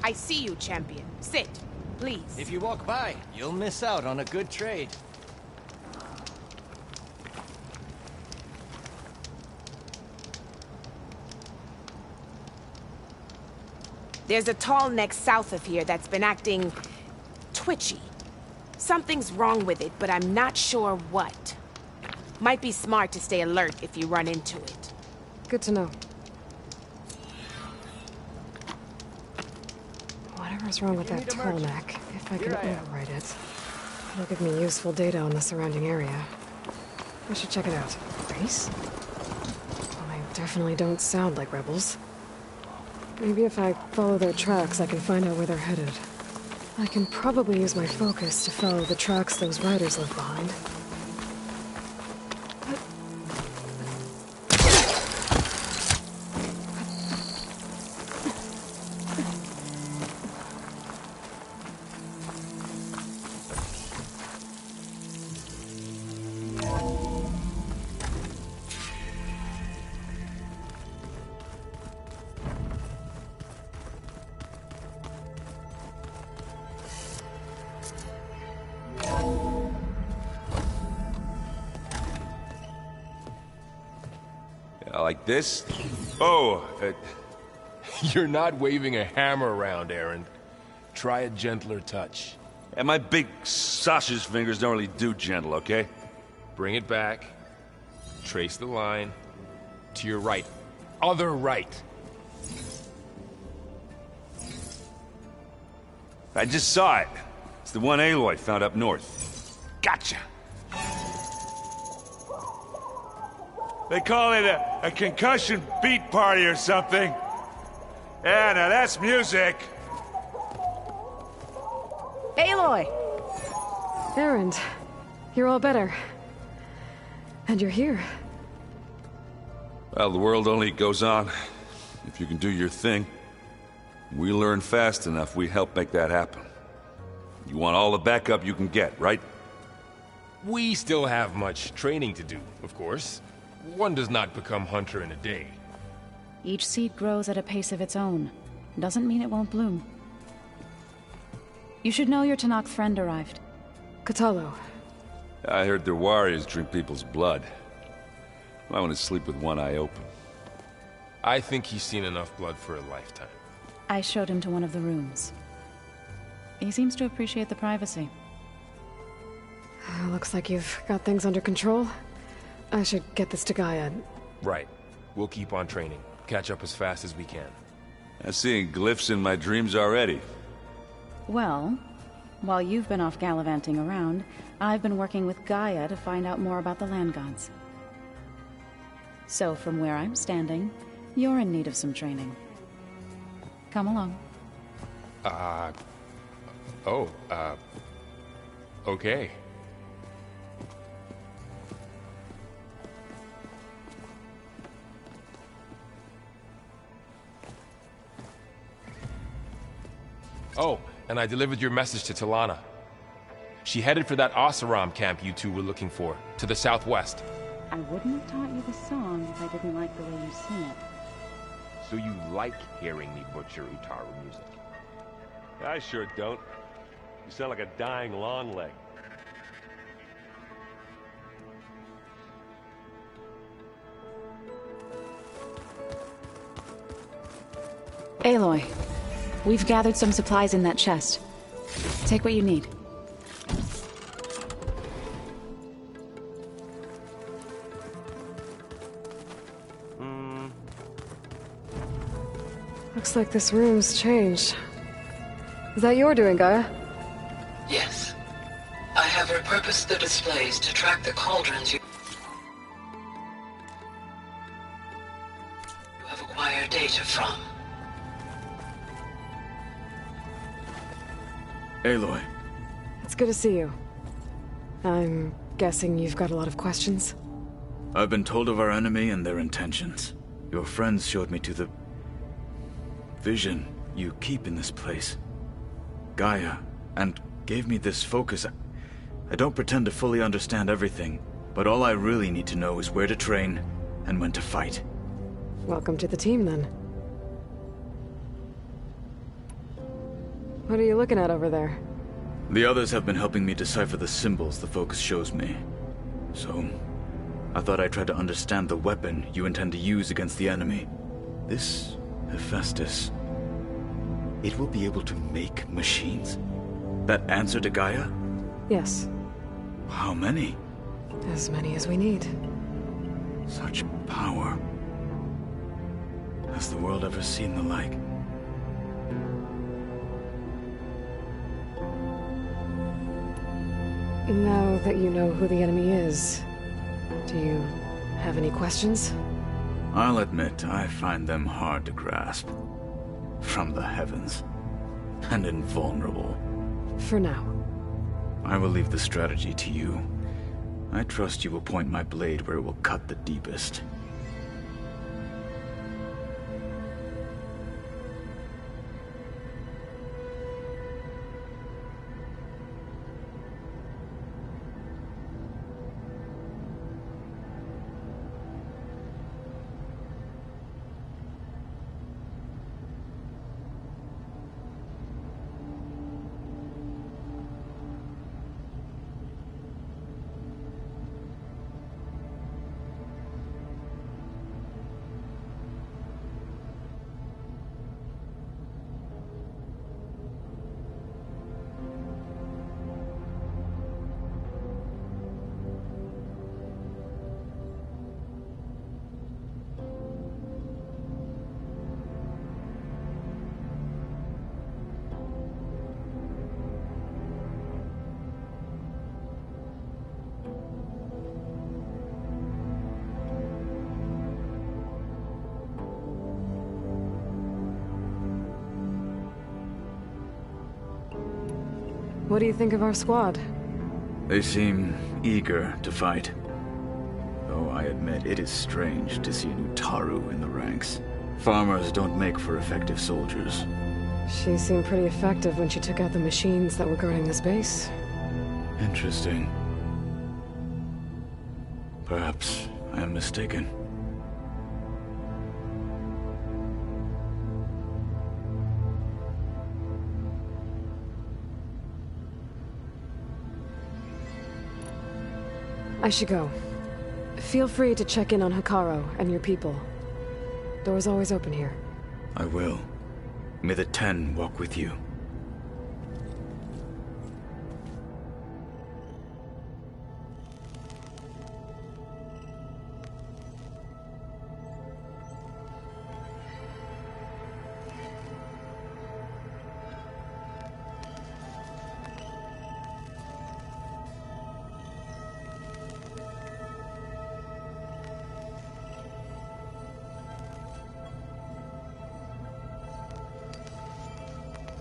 I see you, champion. Sit, please. If you walk by, you'll miss out on a good trade. There's a tall neck south of here that's been acting twitchy. Something's wrong with it, but I'm not sure what. Might be smart to stay alert if you run into it. Good to know. Whatever's wrong with that tall neck, if I can override it, it'll give me useful data on the surrounding area. I should check it out. Race? Well, they definitely don't sound like rebels. Maybe if I follow their tracks, I can find out where they're headed. I can probably use my focus to follow the tracks those riders left behind. Like this? Oh, You're not waving a hammer around, Erend. Try a gentler touch. and my big sausage fingers don't really do gentle, okay? Bring it back. Trace the line. To your right. Other right. I just saw it. It's the one Aloy found up north. Gotcha! They call it a concussion beat party or something. Yeah, now that's music. Aloy! Erend, you're all better. And you're here. Well, the world only goes on if you can do your thing. We learn fast enough, we help make that happen. You want all the backup you can get, right? We still have much training to do, of course. One does not become hunter in a day. Each seed grows at a pace of its own. Doesn't mean it won't bloom. You should know your Tenakth friend arrived. Kotallo. I heard their warriors drink people's blood. I want to sleep with one eye open. I think he's seen enough blood for a lifetime. I showed him to one of the rooms. He seems to appreciate the privacy. Looks like you've got things under control. I should get this to Gaia. Right. We'll keep on training. Catch up as fast as we can. I'm seeing glyphs in my dreams already. Well, while you've been off gallivanting around, I've been working with Gaia to find out more about the land gods. So from where I'm standing, you're in need of some training. Come along. Okay. Oh, and I delivered your message to Talana. She headed for that Oseram camp you two were looking for, to the southwest. I wouldn't have taught you the song if I didn't like the way you sing it. So you like hearing me butcher Utaru music? I sure don't. You sound like a dying longleg. Aloy, we've gathered some supplies in that chest. Take what you need. Looks like this room's changed. Is that your doing, Gaia? Yes. I have repurposed the displays to track the cauldrons you have acquired data from. Aloy. It's good to see you. I'm guessing you've got a lot of questions? I've been told of our enemy and their intentions. Your friends showed me to the vision you keep in this place. Gaia, and gave me this focus. I don't pretend to fully understand everything, but all I really need to know is where to train and when to fight. Welcome to the team, then. What are you looking at over there? The others have been helping me decipher the symbols the Focus shows me. So, I thought I'd try to understand the weapon you intend to use against the enemy. This Hephaestus, it will be able to make machines that answer to Gaia? Yes. How many? As many as we need. Such power. Has the world ever seen the like? Now that you know who the enemy is, do you have any questions? I'll admit, I find them hard to grasp. From the heavens. And invulnerable. For now. I will leave the strategy to you. I trust you will point my blade where it will cut the deepest. What do you think of our squad? They seem eager to fight. Though I admit it is strange to see a new Taru in the ranks. Farmers don't make for effective soldiers. She seemed pretty effective when she took out the machines that were guarding this base. Interesting. Perhaps I am mistaken. I should go. Feel free to check in on Hekarro and your people. Door's always open here. I will. May the Ten walk with you.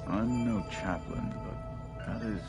I'm no chaplain, but that is...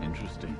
interesting.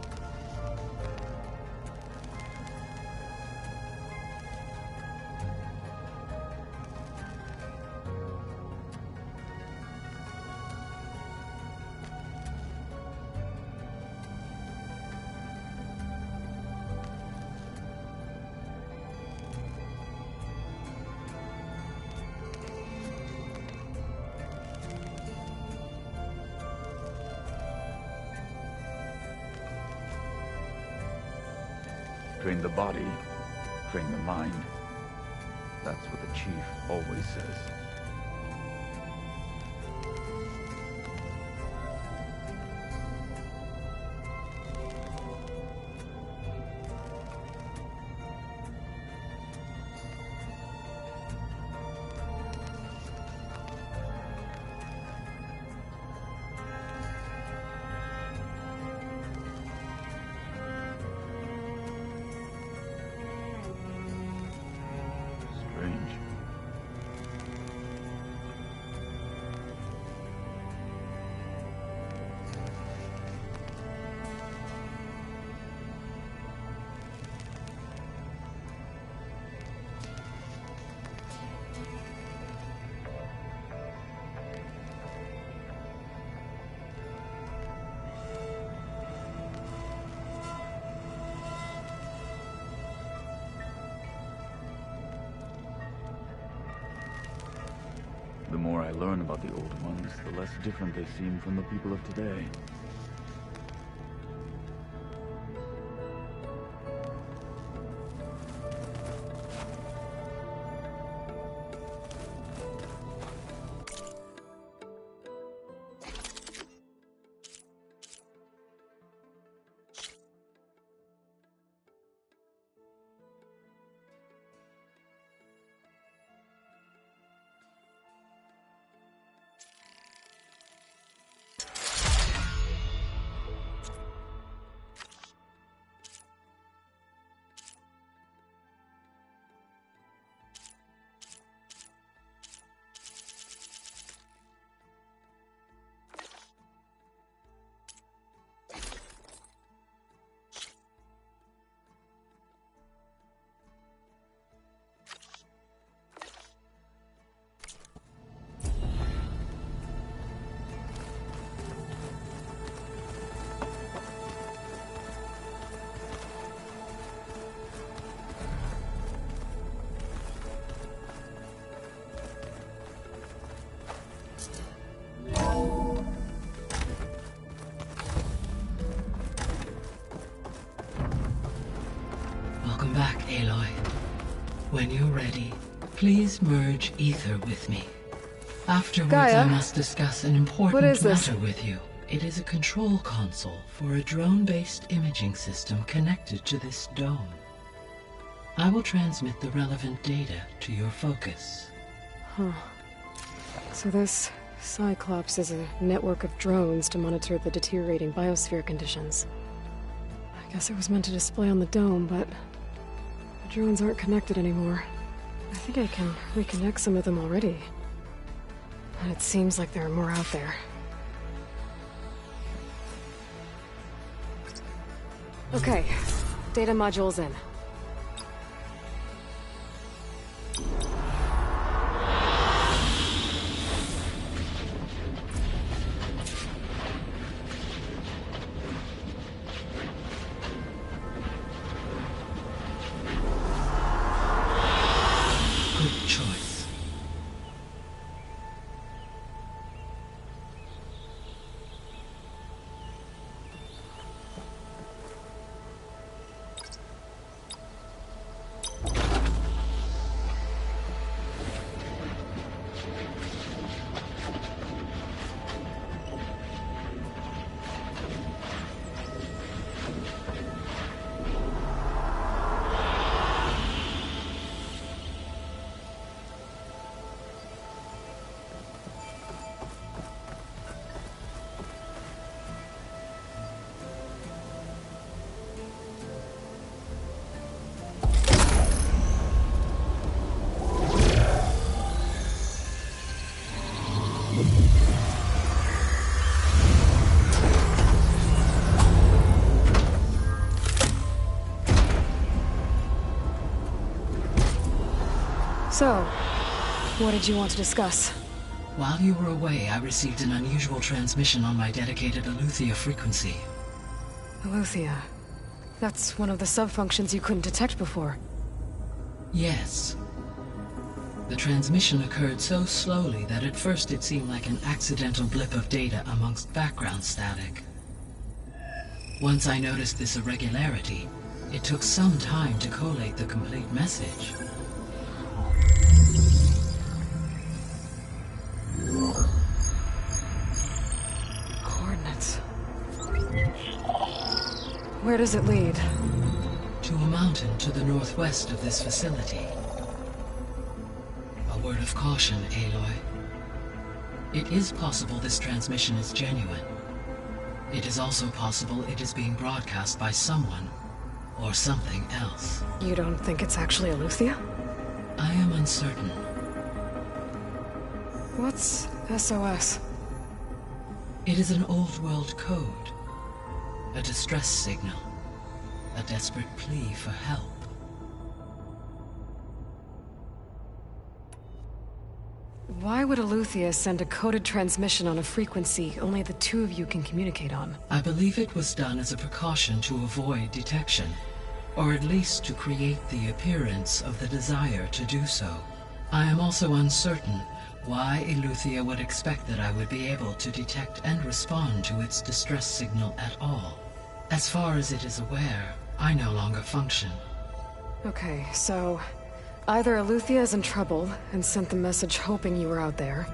Train the body, train the mind. That's what the chief always says. I learn about the Old Ones, the less different they seem from the people of today. Welcome back, Aloy. When you're ready, please merge ether with me. Afterwards, Gaia? I must discuss an important What is this? matter with you. It is a control console for a drone-based imaging system connected to this dome. I will transmit the relevant data to your focus. So this Cyclops is a network of drones to monitor the deteriorating biosphere conditions. I guess it was meant to display on the dome, but the drones aren't connected anymore. I think I can reconnect some of them already. And it seems like there are more out there. Okay, data module's in. Good choice. So, what did you want to discuss? While you were away, I received an unusual transmission on my dedicated Eleuthia frequency. Eleuthia. That's one of the sub-functions you couldn't detect before. Yes. The transmission occurred so slowly that at first it seemed like an accidental blip of data amongst background static. Once I noticed this irregularity, it took some time to collate the complete message. Coordinates. Where does it lead? To a mountain to the northwest of this facility. A word of caution, Aloy. It is possible this transmission is genuine. It is also possible it is being broadcast by someone or something else. You don't think it's actually Eleuthia? I am uncertain. What's SOS? It is an old world code. A distress signal. A desperate plea for help. Why would Eleuthia send a coded transmission on a frequency only the two of you can communicate on? I believe it was done as a precaution to avoid detection, or at least to create the appearance of the desire to do so. I am also uncertain why Eleuthia would expect that I would be able to detect and respond to its distress signal at all. As far as it is aware, I no longer function. Okay, so either Eleuthia is in trouble and sent the message hoping you were out there,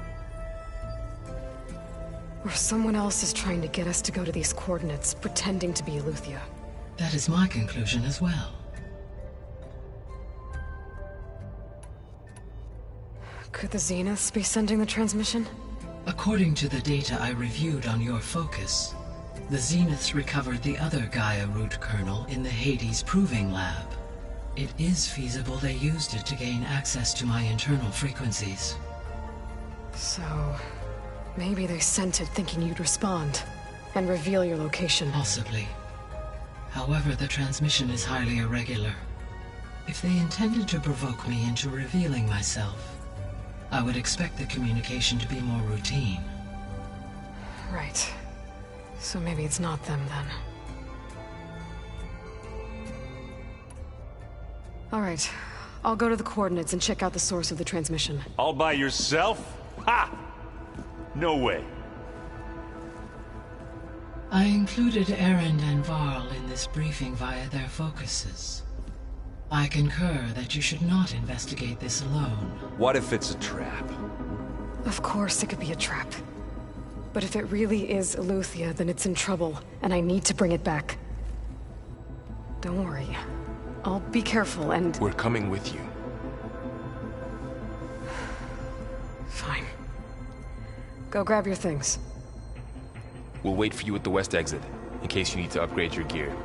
or someone else is trying to get us to go to these coordinates, pretending to be Eleuthia. That is my conclusion as well. Could the Zeniths be sending the transmission? According to the data I reviewed on your focus, the Zeniths recovered the other Gaia root kernel in the Hades Proving Lab. It is feasible they used it to gain access to my internal frequencies. So, maybe they sent it thinking you'd respond and reveal your location. Possibly. However, the transmission is highly irregular. If they intended to provoke me into revealing myself, I would expect the communication to be more routine. Right. So maybe it's not them then. All right. I'll go to the coordinates and check out the source of the transmission. All by yourself? Ha! No way. I included Erend and Varl in this briefing via their focuses. I concur that you should not investigate this alone. What if it's a trap? Of course it could be a trap. But if it really is Eleuthia, then it's in trouble, and I need to bring it back. Don't worry. I'll be careful and... We're coming with you. Fine. Go grab your things. We'll wait for you at the west exit, in case you need to upgrade your gear.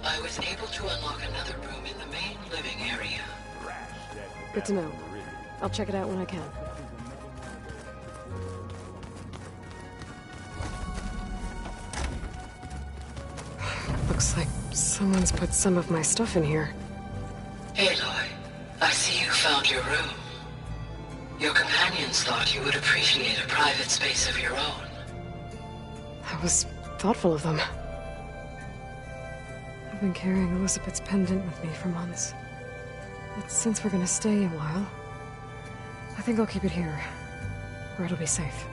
I was able to unlock another room in the main living area. Good to know. I'll check it out when I can. Looks like someone's put some of my stuff in here. Aloy, I see you found your room. Your companions thought you would appreciate a private space of your own. That was thoughtful of them. I've been carrying Elizabeth's pendant with me for months. But since we're gonna stay a while, I think I'll keep it here, where it'll be safe.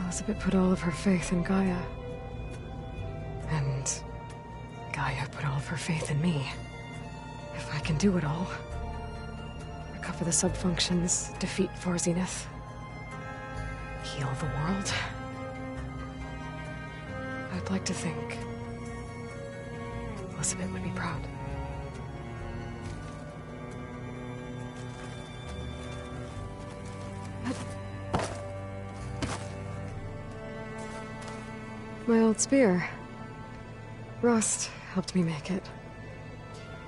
Elizabeth put all of her faith in Gaia. And Gaia put all of her faith in me. If I can do it all, recover the subfunctions, defeat Varzineth, heal the world, I'd like to think Elizabeth would be proud. My old spear. Rust helped me make it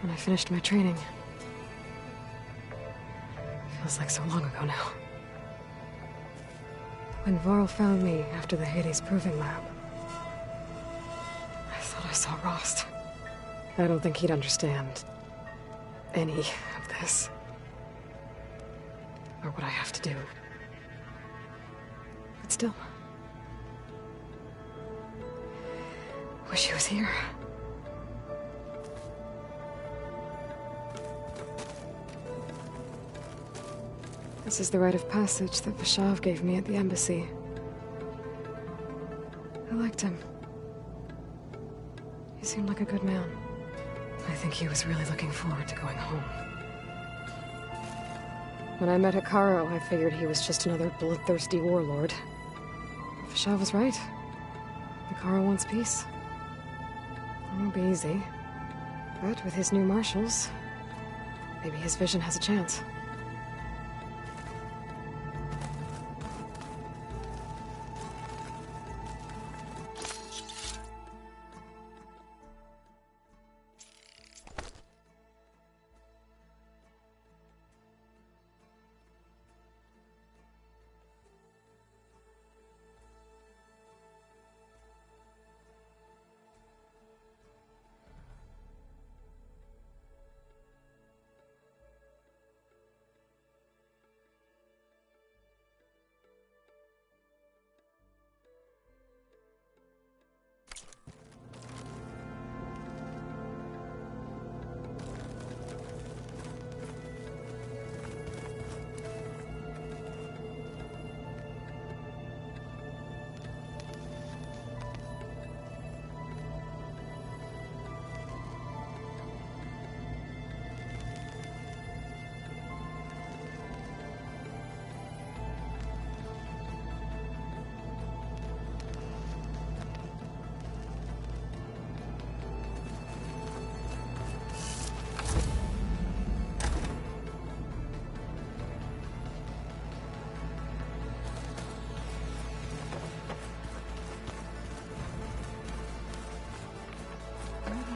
when I finished my training. Feels like so long ago now. When Varl found me after the Hades Proving Lab, I thought I saw Rost. I don't think he'd understand any of this. Or what I have to do. But still. Wish he was here. This is the rite of passage that Vashav gave me at the embassy. I like liked him. He seemed like a good man. I think he was really looking forward to going home. When I met Hekarro, I figured he was just another bloodthirsty warlord. Fashav was right. Hekarro wants peace. It won't be easy. But with his new marshals, maybe his vision has a chance.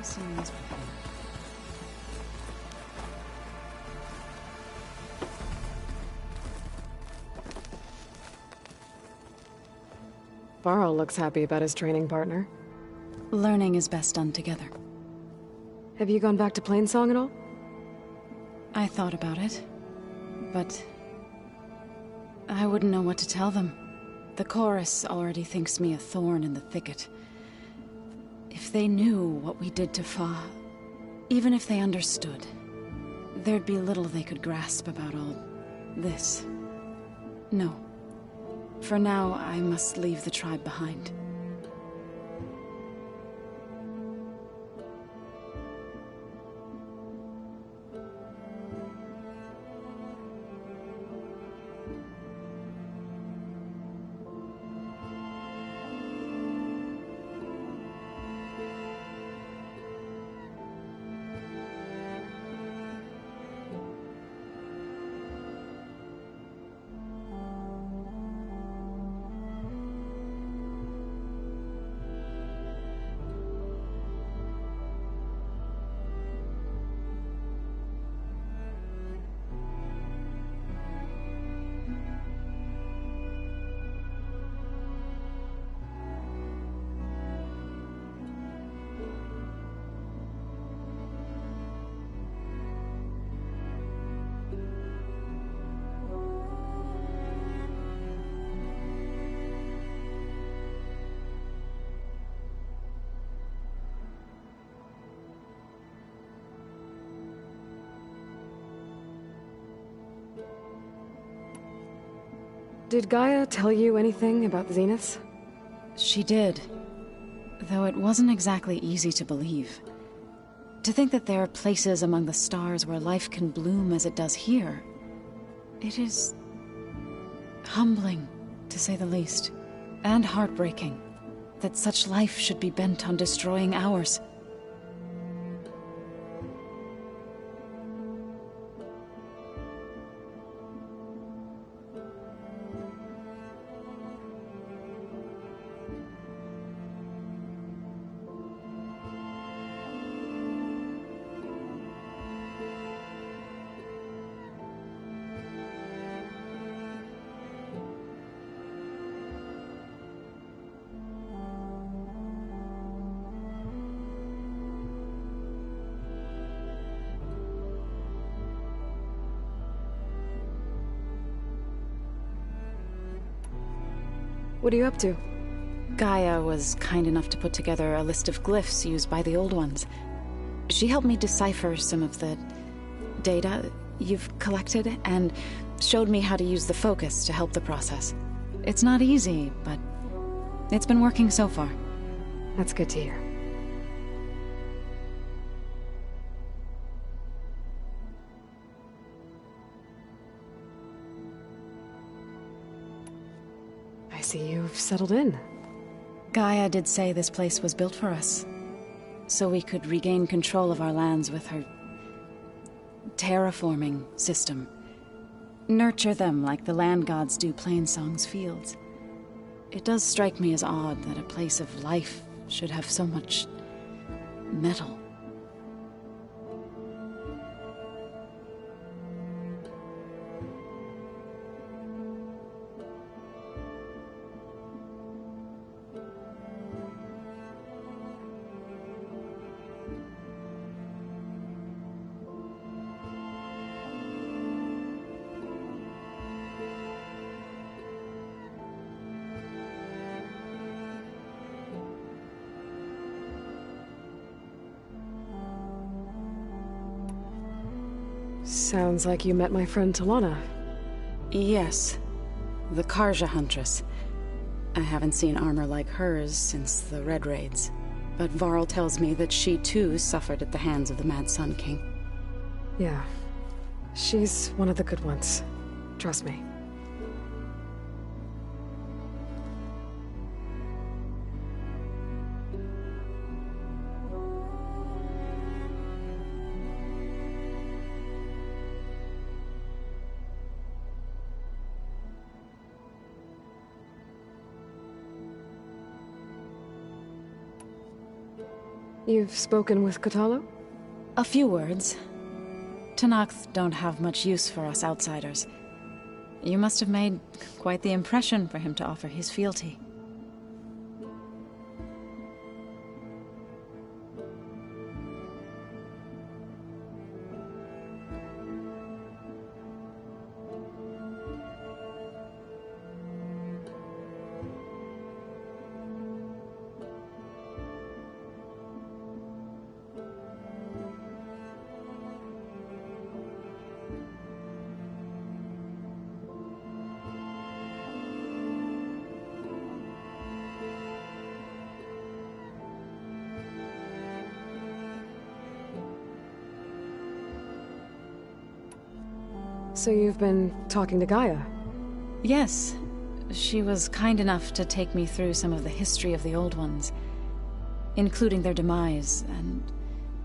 Seen this before. Varl looks happy about his training partner. Learning is best done together. Have you gone back to Plainsong at all? I thought about it, but I wouldn't know what to tell them. The chorus already thinks me a thorn in the thicket. If they knew what we did to Fa, even if they understood, there'd be little they could grasp about all this. No. For now, I must leave the tribe behind. Did Gaia tell you anything about the Zeniths? She did. Though it wasn't exactly easy to believe. To think that there are places among the stars where life can bloom as it does here. It is humbling, to say the least. And heartbreaking. That such life should be bent on destroying ours. What are you up to? Gaia was kind enough to put together a list of glyphs used by the Old Ones. She helped me decipher some of the data you've collected, and showed me how to use the focus to help the process. It's not easy, but it's been working so far. That's good to hear. I see you've settled in. Gaia did say this place was built for us, so we could regain control of our lands with her terraforming system. Nurture them like the land gods do Plainsong's fields. It does strike me as odd that a place of life should have so much metal. Sounds like you met my friend Talana. Yes, the Karja Huntress. I haven't seen armor like hers since the Red Raids, but Varl tells me that she too suffered at the hands of the Mad Sun King. Yeah. She's one of the good ones. Trust me. You've spoken with Kotallo? A few words. Tenakth don't have much use for us outsiders. You must have made quite the impression for him to offer his fealty. So you've been talking to Gaia? Yes. She was kind enough to take me through some of the history of the Old Ones, including their demise and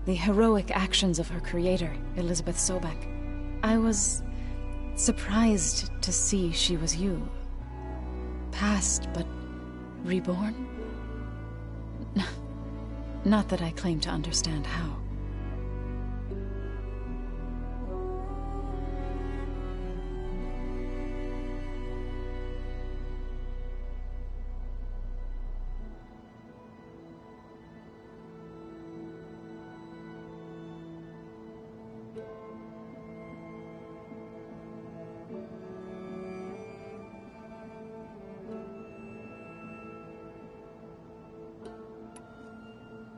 the heroic actions of her creator, Elizabeth Sobek. I was surprised to see she was you. Past, but reborn? Not that I claim to understand how.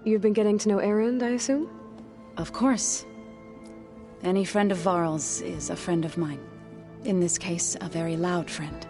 You've been getting to know Erend, I assume? Of course. Any friend of Varl's is a friend of mine. In this case, a very loud friend.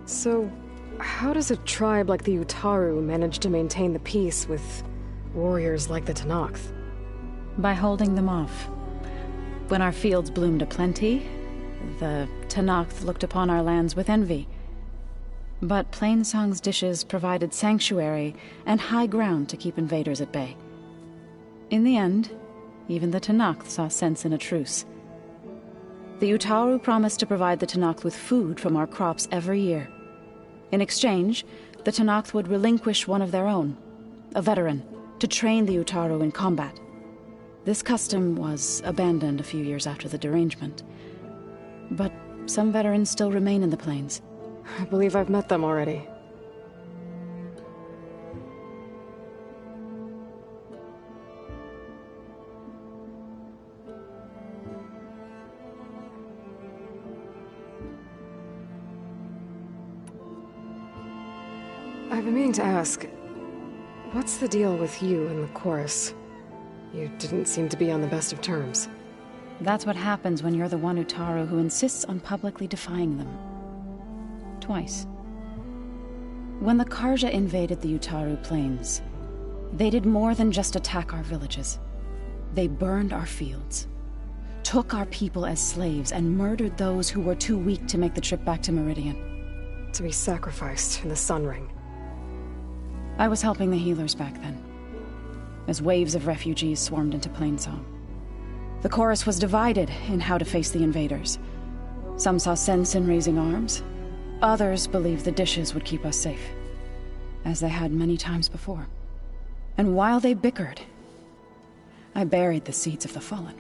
So, how does a tribe like the Utaru manage to maintain the peace with warriors like the Tenakth? By holding them off. When our fields bloomed aplenty, the Tenakth looked upon our lands with envy. But Plainsong's dishes provided sanctuary and high ground to keep invaders at bay. In the end, even the Tenakth saw sense in a truce. The Utaru promised to provide the Tenakth with food from our crops every year. In exchange, the Tenakth would relinquish one of their own, a veteran, to train the Utaru in combat. This custom was abandoned a few years after the derangement. But some veterans still remain in the plains. I believe I've met them already. I've been meaning to ask, what's the deal with you and the chorus? You didn't seem to be on the best of terms. That's what happens when you're the one Utaru who insists on publicly defying them. Twice. When the Carja invaded the Utaru plains, they did more than just attack our villages. They burned our fields, took our people as slaves, and murdered those who were too weak to make the trip back to Meridian. To be sacrificed in the Sun Ring. I was helping the healers back then, as waves of refugees swarmed into Plainsong. The chorus was divided in how to face the invaders. Some saw sense in raising arms. Others believed the dishes would keep us safe, as they had many times before. And while they bickered, I buried the seeds of the fallen.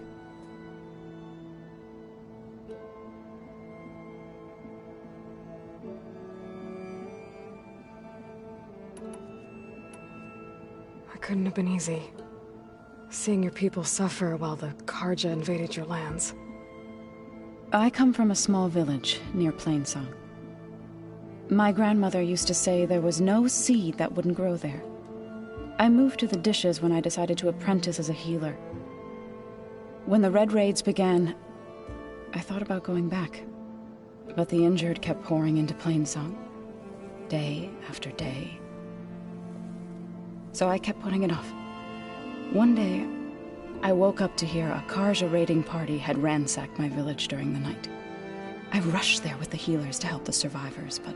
Couldn't have been easy. Seeing your people suffer while the Carja invaded your lands. I come from a small village near Plainsong. My grandmother used to say there was no seed that wouldn't grow there. I moved to the dishes when I decided to apprentice as a healer. When the Red Raids began, I thought about going back. But the injured kept pouring into Plainsong, day after day. So I kept putting it off. One day, I woke up to hear a Carja raiding party had ransacked my village during the night. I rushed there with the healers to help the survivors, but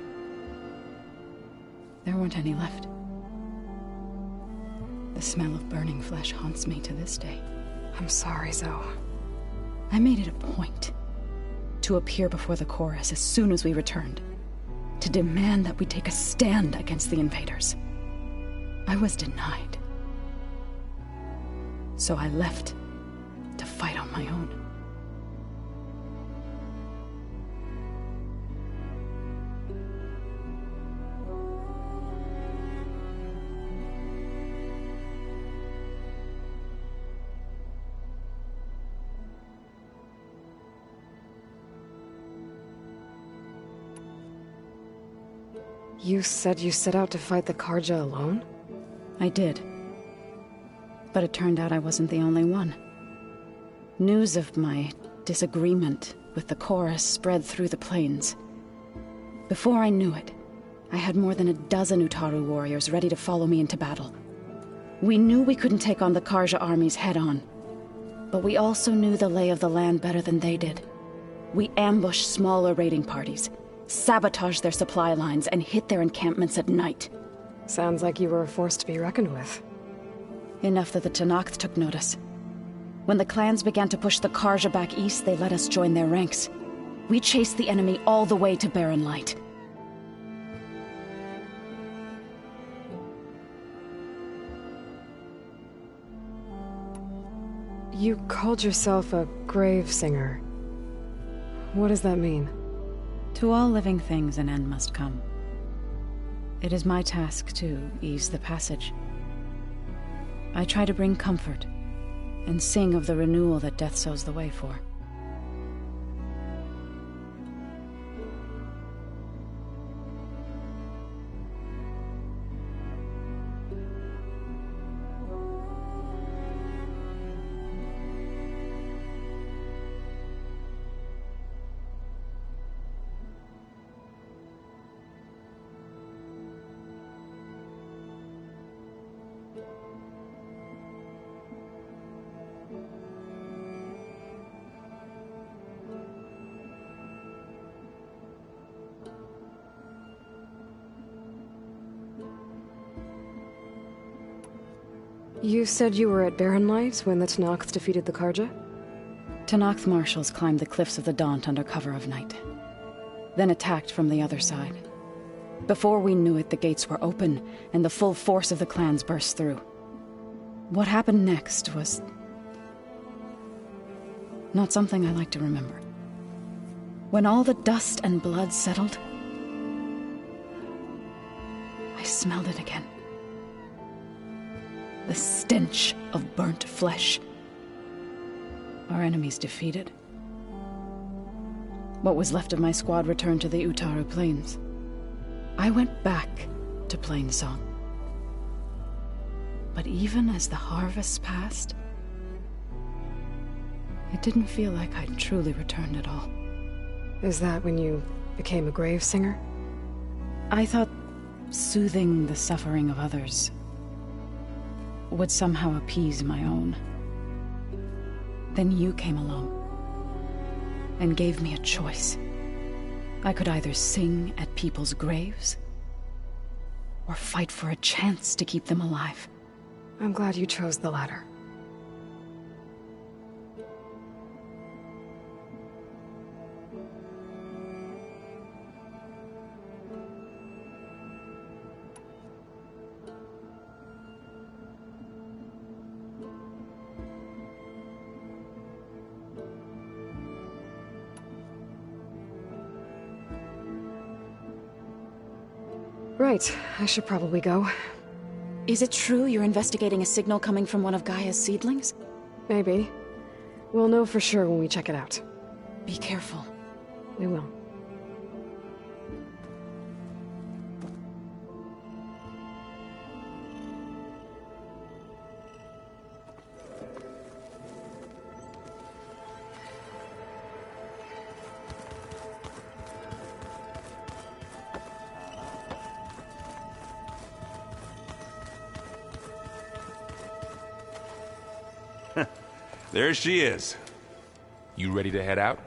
there weren't any left. The smell of burning flesh haunts me to this day. I'm sorry, Zoe. I made it a point to appear before the chorus as soon as we returned, to demand that we take a stand against the invaders. I was denied. So I left to fight on my own. You said you set out to fight the Carja alone? I did. But it turned out I wasn't the only one. News of my disagreement with the chorus spread through the plains. Before I knew it, I had more than a dozen Utaru warriors ready to follow me into battle. We knew we couldn't take on the Carja armies head-on, but we also knew the lay of the land better than they did. We ambushed smaller raiding parties, sabotaged their supply lines, and hit their encampments at night. Sounds like you were a force to be reckoned with. Enough that the Tenakth took notice. When the clans began to push the Carja back east, they let us join their ranks. We chased the enemy all the way to Barren Light. You called yourself a grave singer. What does that mean? To all living things an end must come. It is my task to ease the passage. I try to bring comfort, and sing of the renewal that death sows the way for. You said you were at Barren Light when the Tenakth defeated the Carja? Tenakth marshals climbed the cliffs of the Daunt under cover of night, then attacked from the other side. Before we knew it, the gates were open, and the full force of the clans burst through. What happened next was not something I like to remember. When all the dust and blood settled, I smelled it again. The stench of burnt flesh. Our enemies defeated. What was left of my squad returned to the Utaru Plains. I went back to Plainsong. But even as the harvest passed, it didn't feel like I'd truly returned at all. Is that when you became a grave singer? I thought soothing the suffering of others would somehow appease my own. Then you came along and gave me a choice. I could either sing at people's graves or fight for a chance to keep them alive. I'm glad you chose the latter. Right, I should probably go. Is it true you're investigating a signal coming from one of Gaia's seedlings? Maybe. We'll know for sure when we check it out. Be careful. We will. There she is. You ready to head out?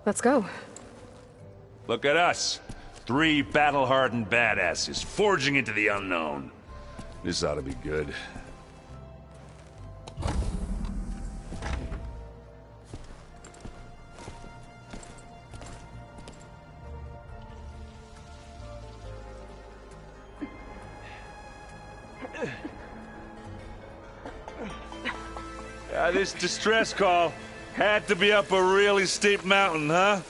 Let's go. Look at us. 3 battle-hardened badasses forging into the unknown. This ought to be good. This distress call had to be up a really steep mountain, huh?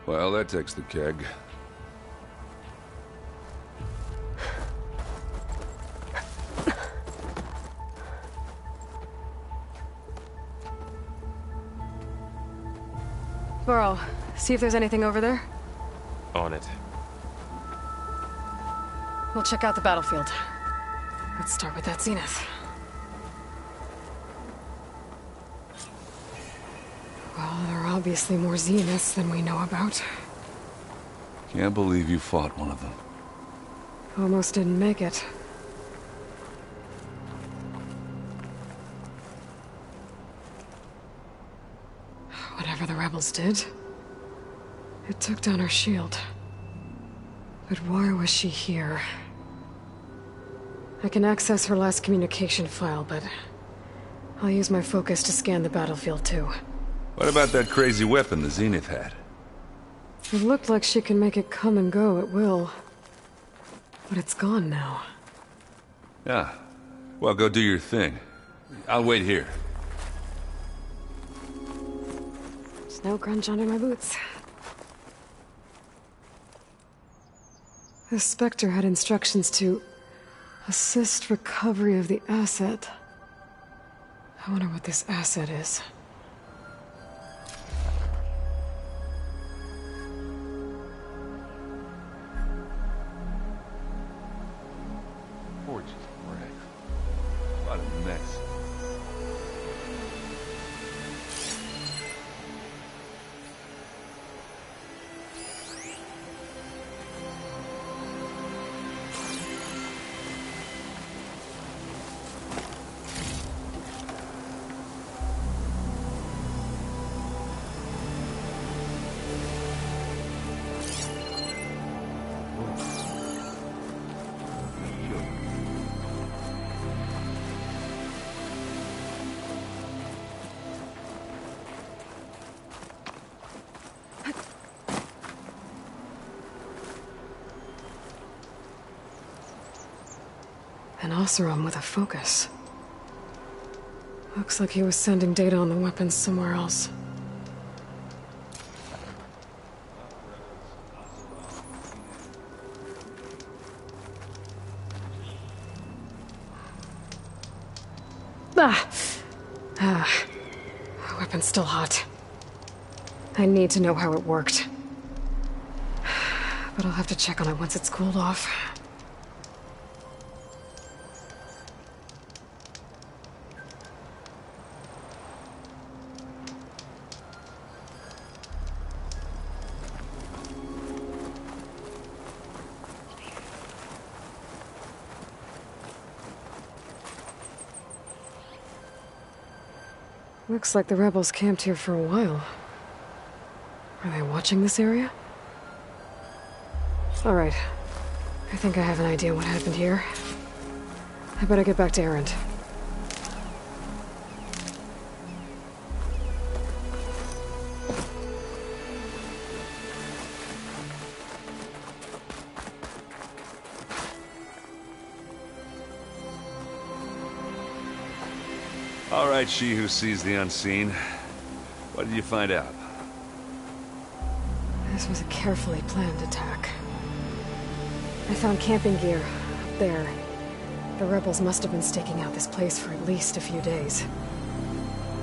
Well, that takes the keg. Burrow, see if there's anything over there. On it. We'll check out the battlefield. Let's start with that zenith. Well, there are obviously more zeniths than we know about. Can't believe you fought one of them. Almost didn't make it. Whatever the rebels did, it took down our shield. But why was she here? I can access her last communication file, but I'll use my focus to scan the battlefield too. What about that crazy weapon the Zenith had? It looked like she can make it come and go at will. But it's gone now. Yeah. Well, go do your thing. I'll wait here. Snow crunch under my boots. The Spectre had instructions to assist recovery of the asset. I wonder what this asset is. Gorgeous wreck. What a mess. An Oseram with a focus. Looks like he was sending data on the weapons somewhere else. The weapon's still hot. I need to know how it worked. But I'll have to check on it once it's cooled off. Looks like the rebels camped here for a while. Are they watching this area? All right. I think I have an idea what happened here. I better get back to Erend. All right, she who sees the unseen. What did you find out? This was a carefully planned attack. I found camping gear up there. The rebels must have been staking out this place for at least a few days.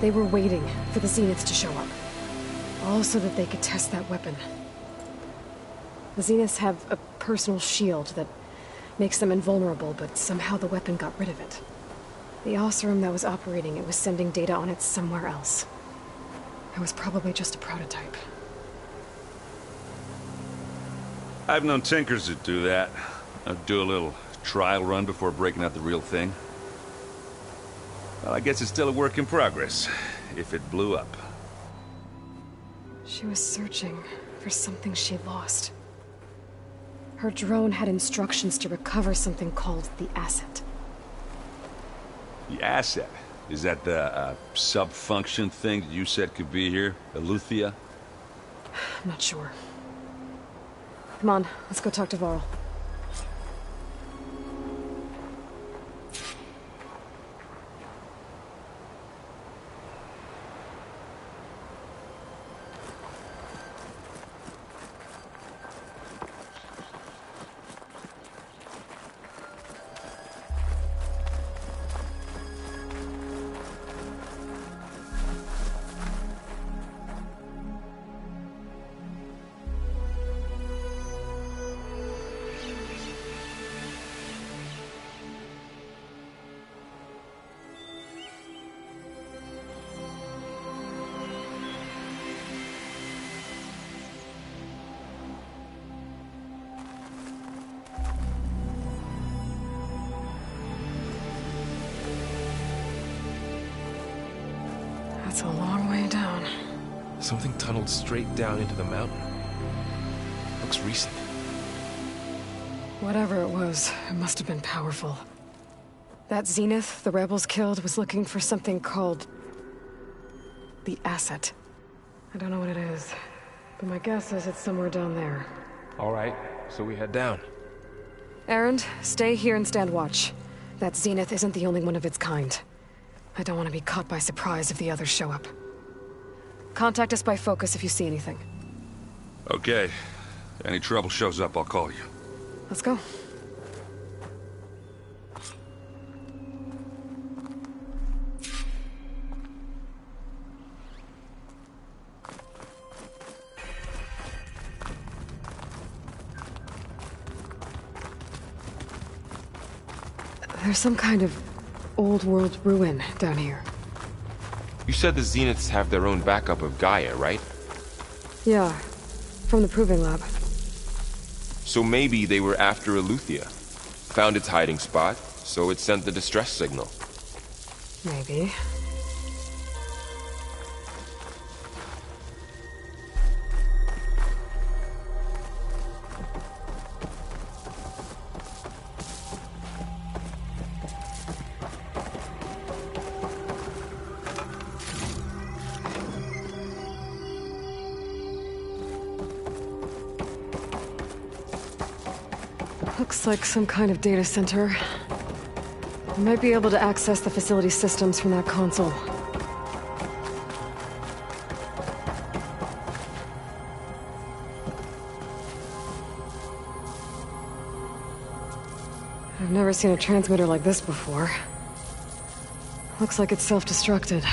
They were waiting for the Zeniths to show up. All so that they could test that weapon. The Zeniths have a personal shield that makes them invulnerable, but somehow the weapon got rid of it. The Oseram that was operating it was sending data on it somewhere else. It was probably just a prototype. I've known tinkers that do that. I'd do a little trial run before breaking out the real thing. Well, I guess it's still a work in progress, if it blew up. She was searching for something she lost. Her drone had instructions to recover something called the asset. The asset? Is that the sub-function thing that you said could be here? Eleuthia? I'm not sure. Come on, let's go talk to Varl. That's a long way down. Something tunneled straight down into the mountain. Looks recent. Whatever it was, it must have been powerful. That Zenith the rebels killed was looking for something called the Asset. I don't know what it is, but my guess is it's somewhere down there. All right, so we head down. Erend, stay here and stand watch. That Zenith isn't the only one of its kind. I don't want to be caught by surprise if the others show up. Contact us by focus if you see anything. Okay. Any trouble shows up, I'll call you. Let's go. There's some kind of old-world ruin down here. You said the Zeniths have their own backup of Gaia, right? Yeah, from the Proving Lab. So maybe they were after Eleuthia. Found its hiding spot, so it sent the distress signal. Maybe. Looks like some kind of data center. We might be able to access the facility systems from that console. I've never seen a transmitter like this before. Looks like it's self-destructed.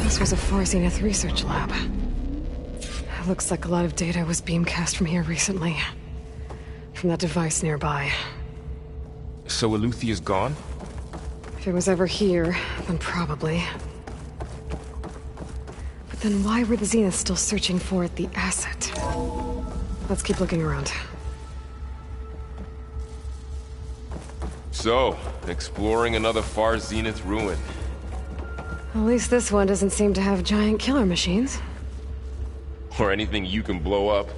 This was a Far Zenith research lab. Looks like a lot of data was beamcast from here recently. From that device nearby. So Eleuthia's gone? If it was ever here, then probably. But then why were the Zeniths still searching for the asset? Let's keep looking around. So, exploring another Far Zenith ruin. At least this one doesn't seem to have giant killer machines. Or anything you can blow up.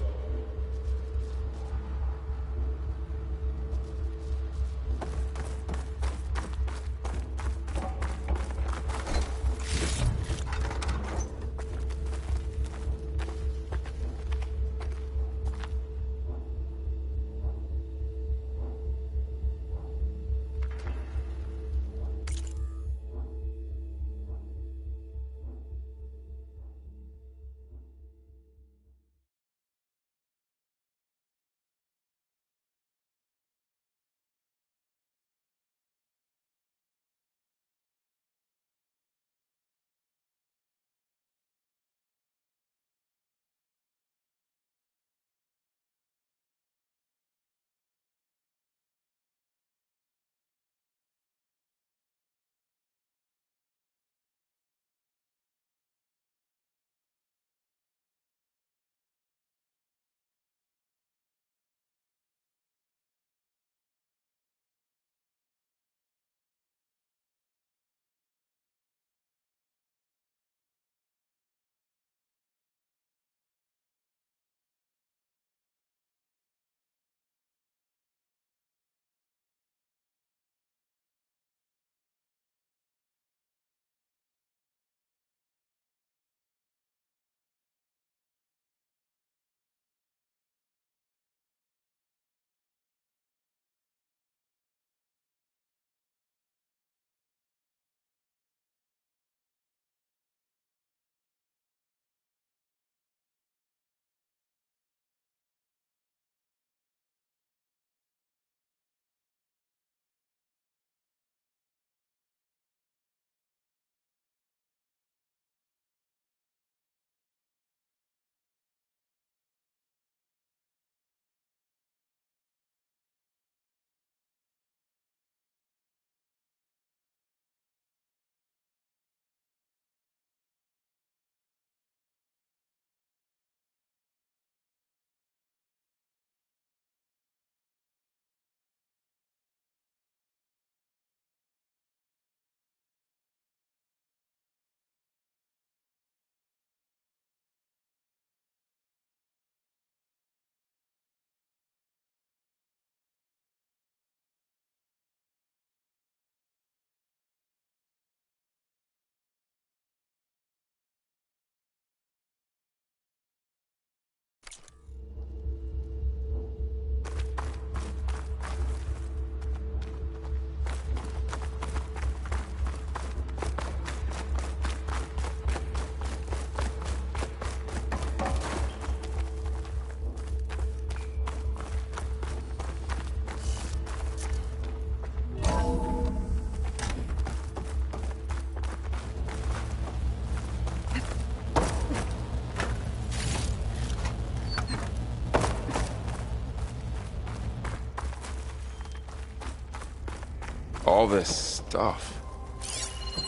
all this stuff.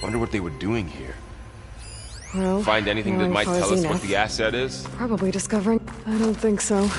Wonder what they were doing here. Well, Find anything that knowing might tell us what Zenith, the asset is? probably discovering. I don't think so.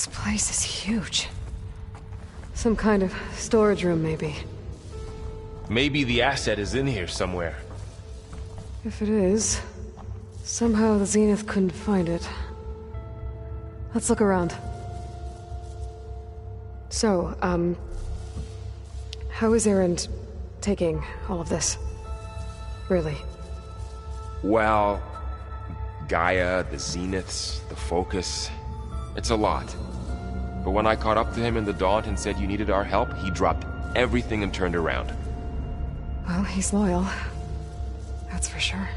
This place is huge. Some kind of storage room, maybe. Maybe the asset is in here somewhere. If it is, somehow the Zenith couldn't find it. Let's look around. So, how is Erend taking all of this? Really? Well, Gaia, the Zeniths, the Focus. It's a lot. But when I caught up to him in the Daunt and said you needed our help, he dropped everything and turned around. Well, he's loyal. That's for sure.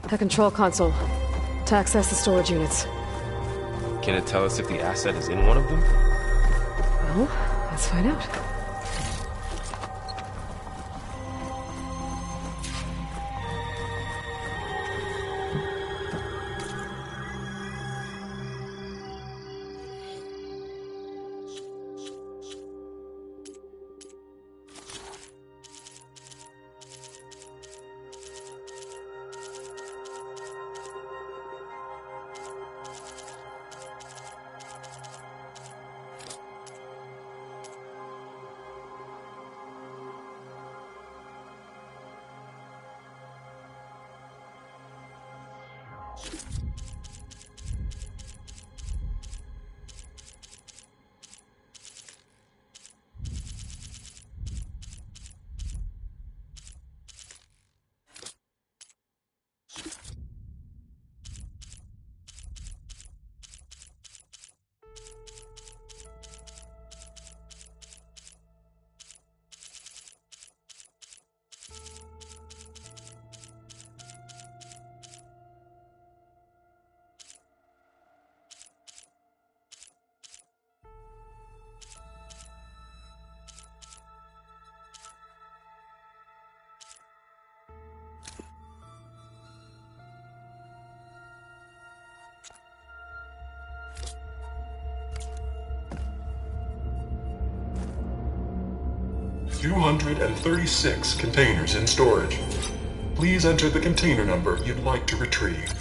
A control console. To access the storage units. Can it tell us if the asset is in one of them? Well, let's find out. $236 containers in storage. Please enter the container number you'd like to retrieve.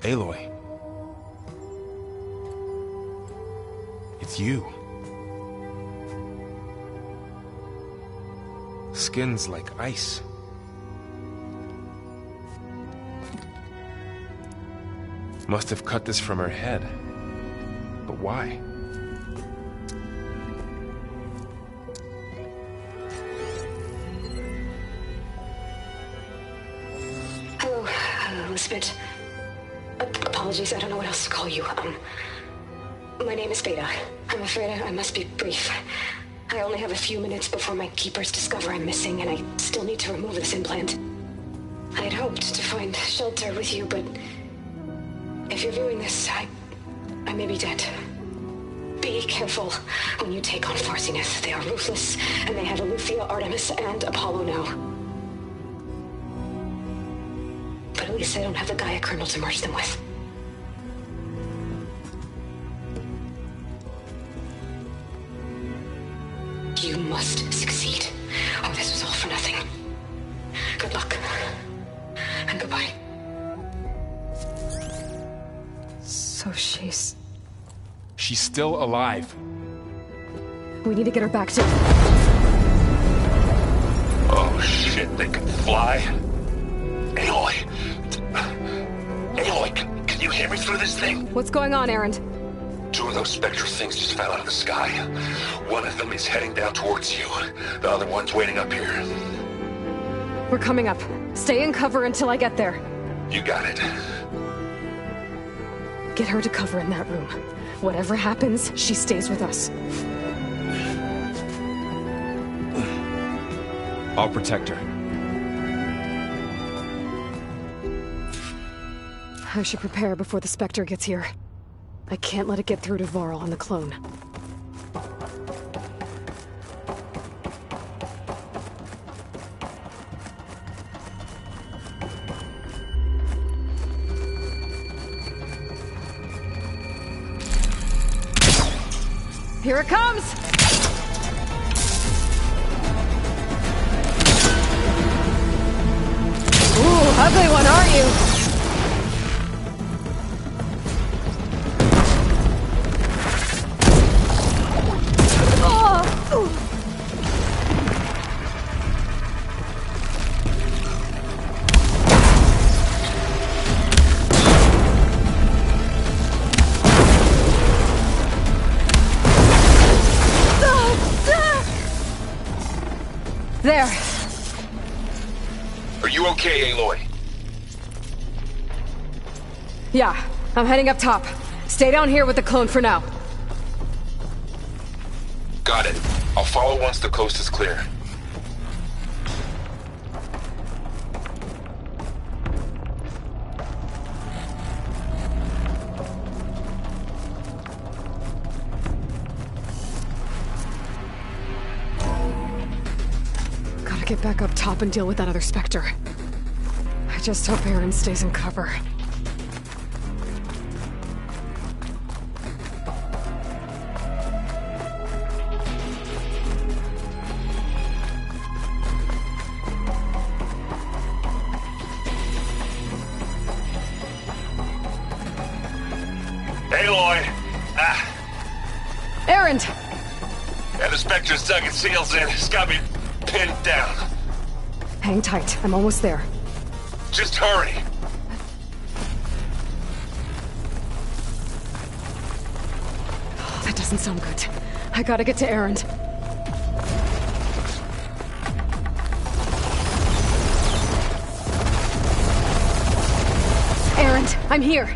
Aloy. It's you. Skin's like ice. Must have cut this from her head. But why? Hello, Elizabeth. Apologies, I don't know what else to call you. My name is Beta. I'm afraid I must be brief. I only have a few minutes before my keepers discover I'm missing, and I still need to remove this implant. I had hoped to find shelter with you, but if you're viewing this, I may be dead. Be careful when you take on Far Zenith. They are ruthless, and they have Eleuthia, Artemis, and Apollo now. But at least I don't have the Gaia kernel to merge them with. You must succeed, or this was all for nothing. Good luck. And goodbye. So she's still alive. We need to get her back to... Oh shit, they can fly? Aloy! Aloy, can you hear me through this thing? What's going on, Erend? Two of those Spectre things just fell out of the sky. One of them is heading down towards you. The other one's waiting up here. We're coming up. Stay in cover until I get there. You got it. Get her to cover in that room. Whatever happens, she stays with us. I'll protect her. I should prepare before the Spectre gets here. I can't let it get through to Varl on the clone. Here it comes! Ooh, ugly one, aren't you? There! Are you okay, Aloy? Yeah, I'm heading up top. Stay down here with the clone for now. Got it. I'll follow once the coast is clear. Gotta get back up top and deal with that other Spectre. I just hope Aaron stays in cover. Aloy! Aaron! Yeah, the Spectre's dug its heels in. It's got me pinned down. Hang tight. I'm almost there. Just hurry. Oh, that doesn't sound good. I gotta get to Aaron. Aaron, I'm here.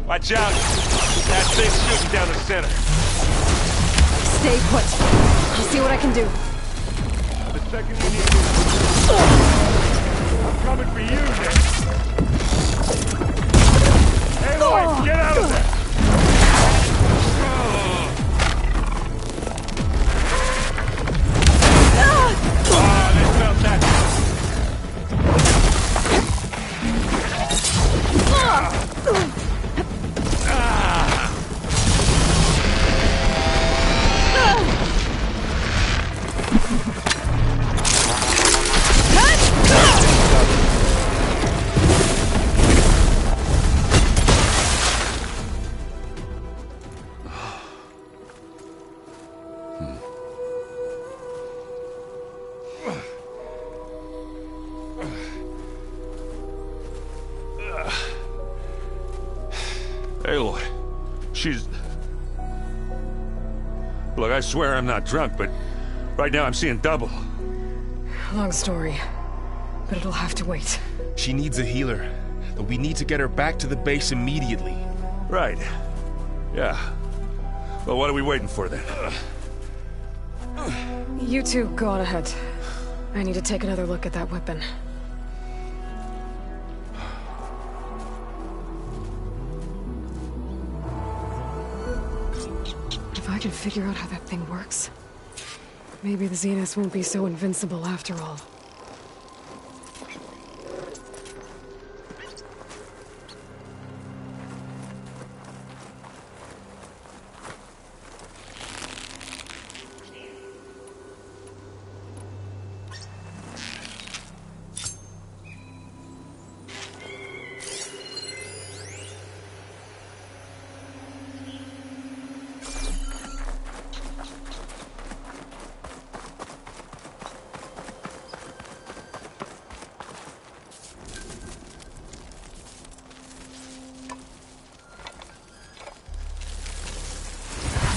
Watch out! That thing's shooting down the center. Stay put. I'll see what I can do. The second you need to... I'm coming for you, Nick. Aloy, get out of there! Oh, they felt that. Aloy, she's... Look, I swear I'm not drunk, but right now I'm seeing double. Long story, but it'll have to wait. She needs a healer, but we need to get her back to the base immediately. Right. Yeah. Well, what are we waiting for then? You two go on ahead. I need to take another look at that weapon. If I can figure out how that thing works, maybe the Zeniths won't be so invincible after all.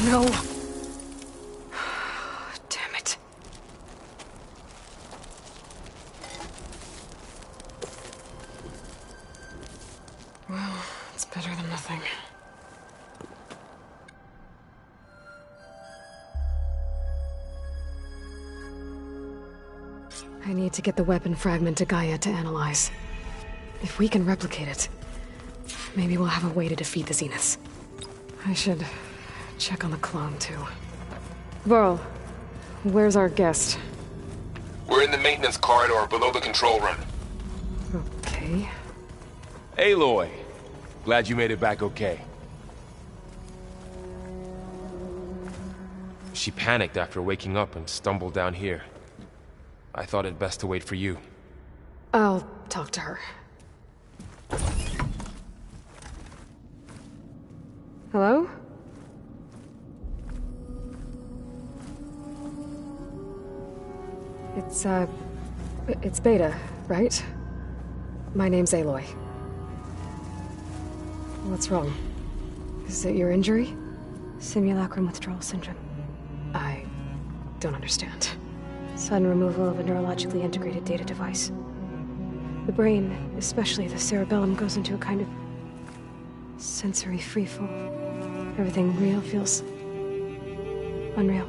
No. Damn it. Well, it's better than nothing. I need to get the weapon fragment to Gaia to analyze. If we can replicate it, maybe we'll have a way to defeat the Zeniths. I should check on the clone, too. Varl, where's our guest? We're in the maintenance corridor below the control room. Okay. Aloy, glad you made it back okay. She panicked after waking up and stumbled down here. I thought it best to wait for you. I'll talk to her. Hello? It's Beta, right? My name's Aloy. What's wrong? Is it your injury? Simulacrum withdrawal syndrome. I don't understand. Sudden removal of a neurologically integrated data device. The brain, especially the cerebellum, goes into a kind of sensory freefall. Everything real feels unreal.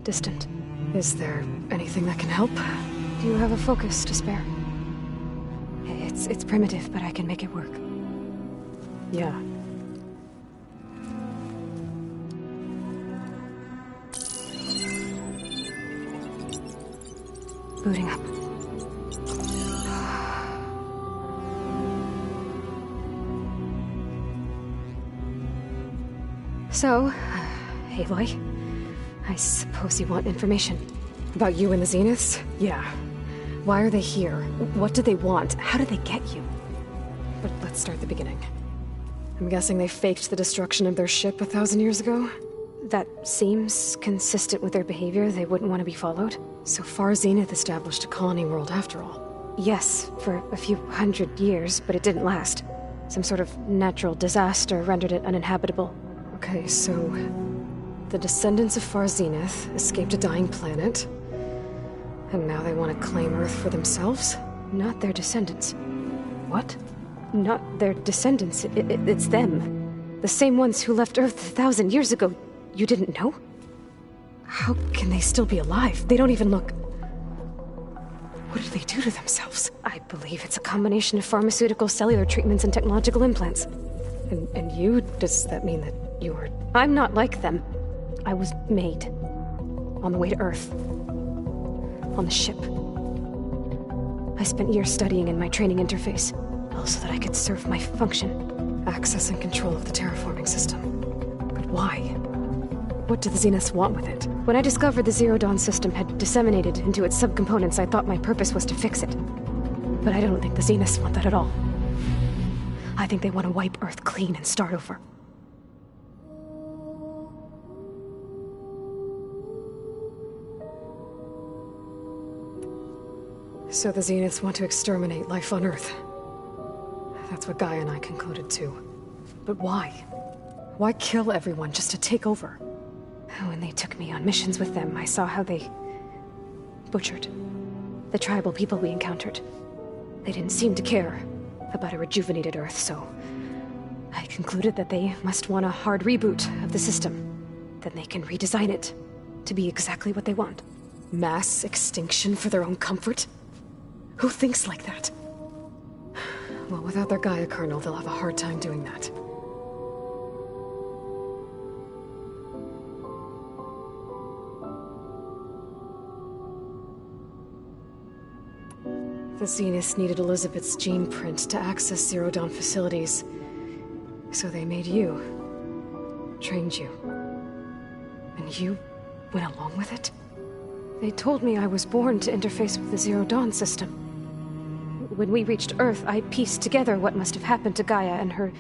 Distant. Is there anything that can help? Do you have a focus to spare? It's primitive, but I can make it work. Yeah. Booting up. So, Aloy, I suppose you want information. About you and the Zeniths? Yeah. Why are they here? What do they want? How did they get you? But let's start at the beginning. I'm guessing they faked the destruction of their ship 1,000 years ago? That seems consistent with their behavior. They wouldn't want to be followed. So far, Zenith established a colony world after all. Yes, for a few hundred years, but it didn't last. Some sort of natural disaster rendered it uninhabitable. Okay, so the descendants of Far Zenith escaped a dying planet, and now they want to claim Earth for themselves? Not their descendants. What? Not their descendants. It's them. The same ones who left Earth 1,000 years ago. You didn't know? How can they still be alive? They don't even look... What did they do to themselves? I believe it's a combination of pharmaceutical, cellular treatments, and technological implants. And you? Does that mean that you were... I'm not like them. I was made. On the way to Earth. On the ship. I spent years studying in my training interface, all so that I could serve my function. Access and control of the terraforming system. But why? What do the Zeniths want with it? When I discovered the Zero Dawn system had disseminated into its subcomponents, I thought my purpose was to fix it. But I don't think the Zeniths want that at all. I think they want to wipe Earth clean and start over. So the Zeniths want to exterminate life on Earth. That's what Gaia and I concluded too. But why? Why kill everyone just to take over? When they took me on missions with them, I saw how they butchered the tribal people we encountered. They didn't seem to care about a rejuvenated Earth, so I concluded that they must want a hard reboot of the system. Then they can redesign it to be exactly what they want. Mass extinction for their own comfort? Who thinks like that? Well, without their Gaia kernel, they'll have a hard time doing that. The Zeniths needed Elizabeth's gene print to access Zero Dawn facilities. So they made you. Trained you. And you went along with it? They told me I was born to interface with the Zero Dawn system. When we reached Earth, I pieced together what must have happened to Gaia and her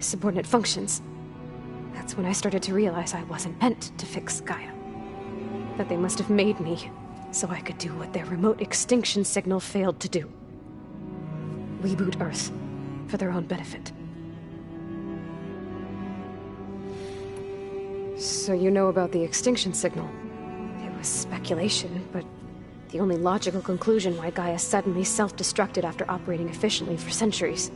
subordinate functions. That's when I started to realize I wasn't meant to fix Gaia. That they must have made me so I could do what their remote extinction signal failed to do. Reboot Earth for their own benefit. So you know about the extinction signal? It was speculation, but the only logical conclusion why Gaia suddenly self-destructed after operating efficiently for centuries.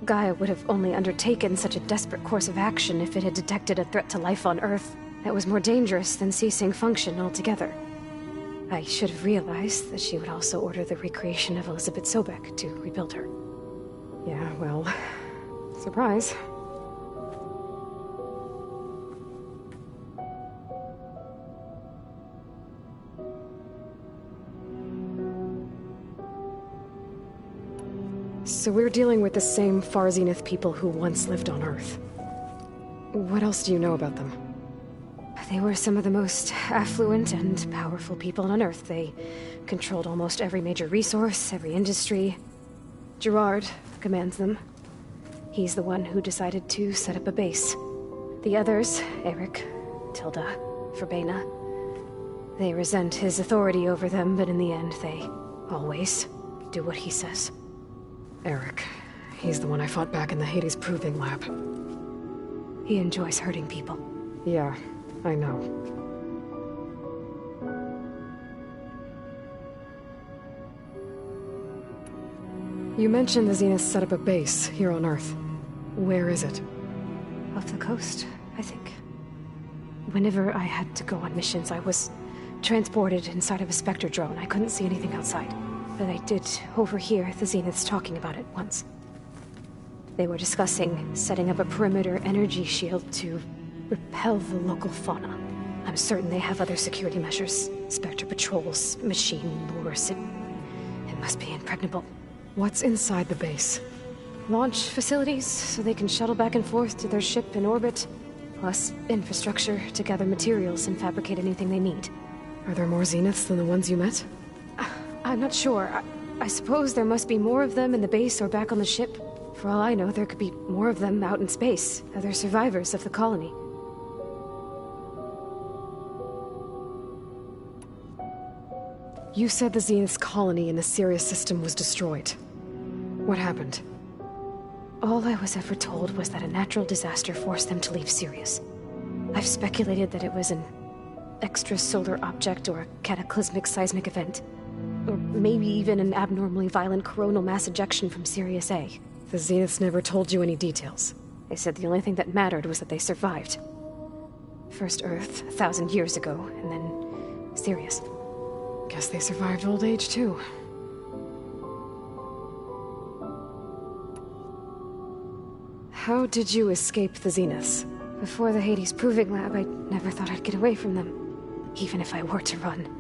Gaia would have only undertaken such a desperate course of action if it had detected a threat to life on Earth that was more dangerous than ceasing function altogether. I should have realized that she would also order the recreation of Elizabeth Sobek to rebuild her. Yeah, well, surprise. So we're dealing with the same Far Zenith people who once lived on Earth. What else do you know about them? They were some of the most affluent and powerful people on Earth. They controlled almost every major resource, every industry. Gerard commands them. He's the one who decided to set up a base. The others, Eric, Tilda, Verbena, they resent his authority over them, but in the end, they always do what he says. Eric. He's the one I fought back in the Hades Proving Lab. He enjoys hurting people. Yeah, I know. You mentioned the Zeniths set up a base here on Earth. Where is it? Off the coast, I think. Whenever I had to go on missions, I was transported inside of a Spectre drone. I couldn't see anything outside. But I did overhear the Zeniths talking about it once. They were discussing setting up a perimeter energy shield to repel the local fauna. I'm certain they have other security measures. Spectre patrols, machine lures. It must be impregnable. What's inside the base? Launch facilities, so they can shuttle back and forth to their ship in orbit. Plus infrastructure to gather materials and fabricate anything they need. Are there more Zeniths than the ones you met? I'm not sure. I suppose there must be more of them in the base or back on the ship. For all I know, there could be more of them out in space, other survivors of the colony. You said the Zenith's colony in the Sirius system was destroyed. What happened? All I was ever told was that a natural disaster forced them to leave Sirius. I've speculated that it was an extrasolar object or a cataclysmic seismic event. Or maybe even an abnormally violent coronal mass ejection from Sirius A. The Zeniths never told you any details. They said the only thing that mattered was that they survived. First Earth, 1,000 years ago, and then Sirius. Guess they survived old age, too. How did you escape the Zeniths? Before the Hades Proving Lab, I never thought I'd get away from them. Even if I were to run.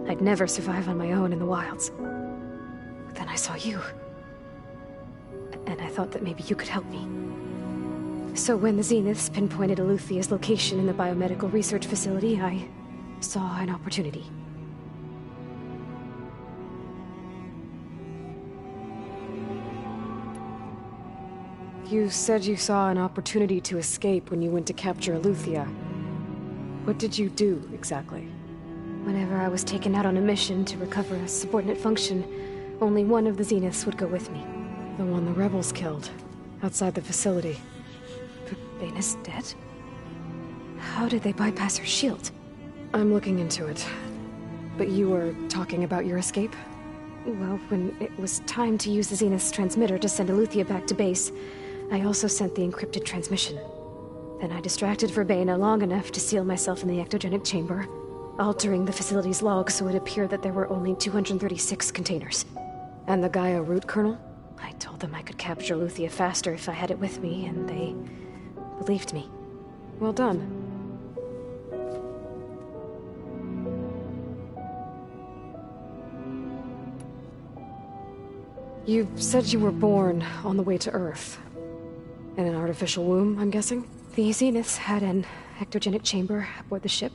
I'd never survive on my own in the wilds. But then I saw you. And I thought that maybe you could help me. So when the Zeniths pinpointed Eluthia's location in the biomedical research facility, I saw an opportunity. You said you saw an opportunity to escape when you went to capture Eluthia. What did you do, exactly? Whenever I was taken out on a mission to recover a subordinate function, only one of the Zeniths would go with me. The one the rebels killed, outside the facility. Baina's dead? How did they bypass her shield? I'm looking into it. But you were talking about your escape? Well, when it was time to use the Zenith's transmitter to send Eluthia back to base, I also sent the encrypted transmission. Then I distracted Verbena long enough to seal myself in the ectogenic chamber, altering the facility's log so it appeared that there were only 236 containers. And the Gaia root kernel? I told them I could capture Eluthia faster if I had it with me, and they believed me. Well done. You said you were born on the way to Earth. In an artificial womb, I'm guessing? The Zeniths had an ectogenic chamber aboard the ship.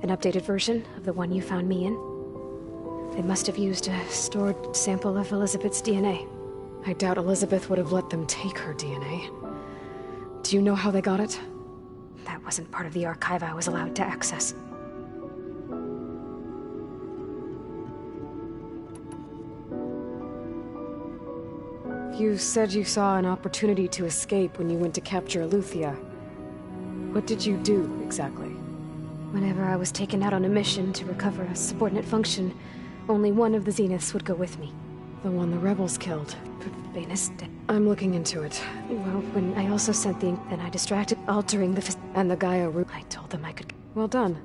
An updated version of the one you found me in. They must have used a stored sample of Elizabeth's DNA. I doubt Elizabeth would have let them take her DNA. Do you know how they got it? That wasn't part of the archive I was allowed to access. You said you saw an opportunity to escape when you went to capture Eluthia. What did you do, exactly? Whenever I was taken out on a mission to recover a subordinate function, only one of the Zeniths would go with me. The one the rebels killed. Baina's dead. I'm looking into it. Well, when I also sent the... Then I distracted, altering the... And the Gaia root... I told them I could... Well done.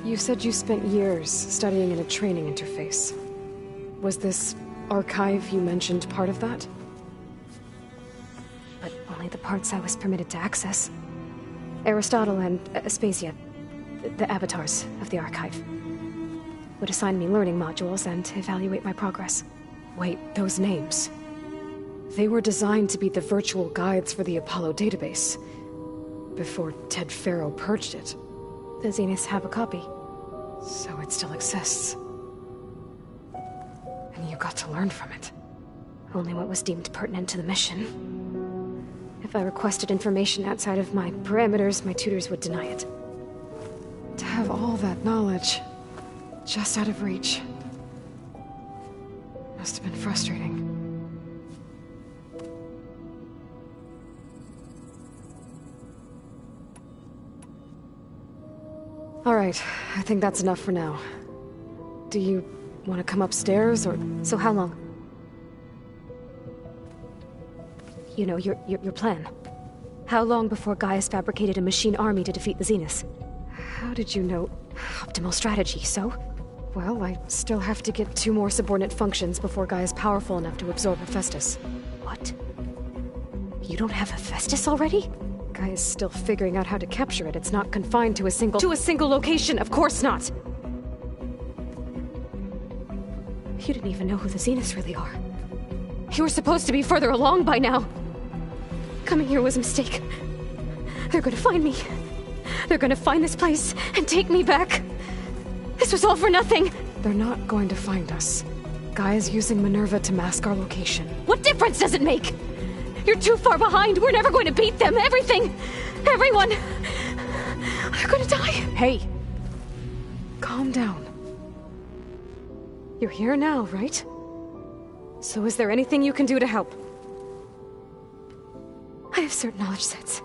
You said you spent years studying in a training interface. Was this archive you mentioned part of that? But only the parts I was permitted to access. Aristotle and Aspasia, the avatars of the archive, would assign me learning modules and evaluate my progress. Wait, those names. They were designed to be the virtual guides for the Apollo database, before Ted Faro purged it. The Zeniths have a copy. So it still exists. And you got to learn from it. Only what was deemed pertinent to the mission. If I requested information outside of my parameters, my tutors would deny it. To have all that knowledge, just out of reach, must have been frustrating. All right, I think that's enough for now. Do you want to come upstairs, or... So how long? You know, your plan. How long before Gaius fabricated a machine army to defeat the Zeniths? How did you know? Optimal strategy, so? Well, I still have to get 2 more subordinate functions before Gaia's powerful enough to absorb Hephaestus. What? You don't have Hephaestus already? Gaia's still figuring out how to capture it. It's not confined to a single... To a single location! Of course not! You didn't even know who the Zeniths really are. You were supposed to be further along by now. Coming here was a mistake. They're gonna find me. They're gonna find this place and take me back. This was all for nothing. They're not going to find us. Gaia's using Minerva to mask our location. What difference does it make? You're too far behind. We're never going to beat them. Everything. Everyone. They're gonna die. Hey. Calm down. You're here now, right? So is there anything you can do to help? I have certain knowledge sets.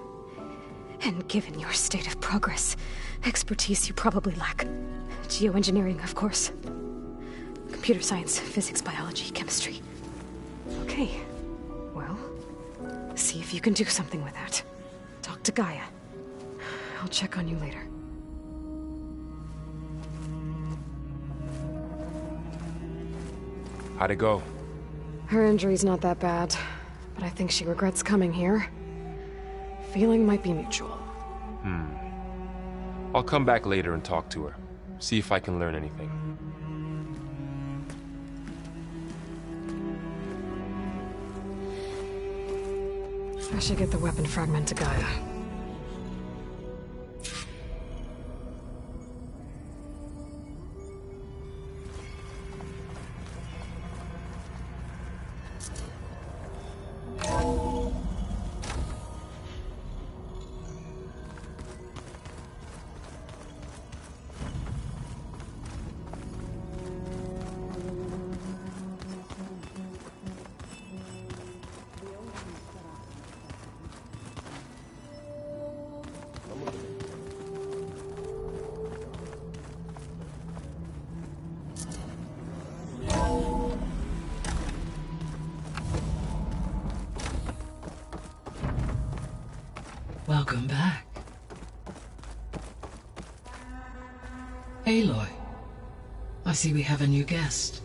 And given your state of progress, expertise you probably lack. Geoengineering, of course. Computer science, physics, biology, chemistry. Okay. Well, see if you can do something with that. Talk to Gaia. I'll check on you later. How'd it go? Her injury's not that bad, but I think she regrets coming here. Feeling might be mutual. I'll come back later and talk to her. See if I can learn anything. I should get the weapon fragment to Gaia. Welcome back. Aloy, I see we have a new guest.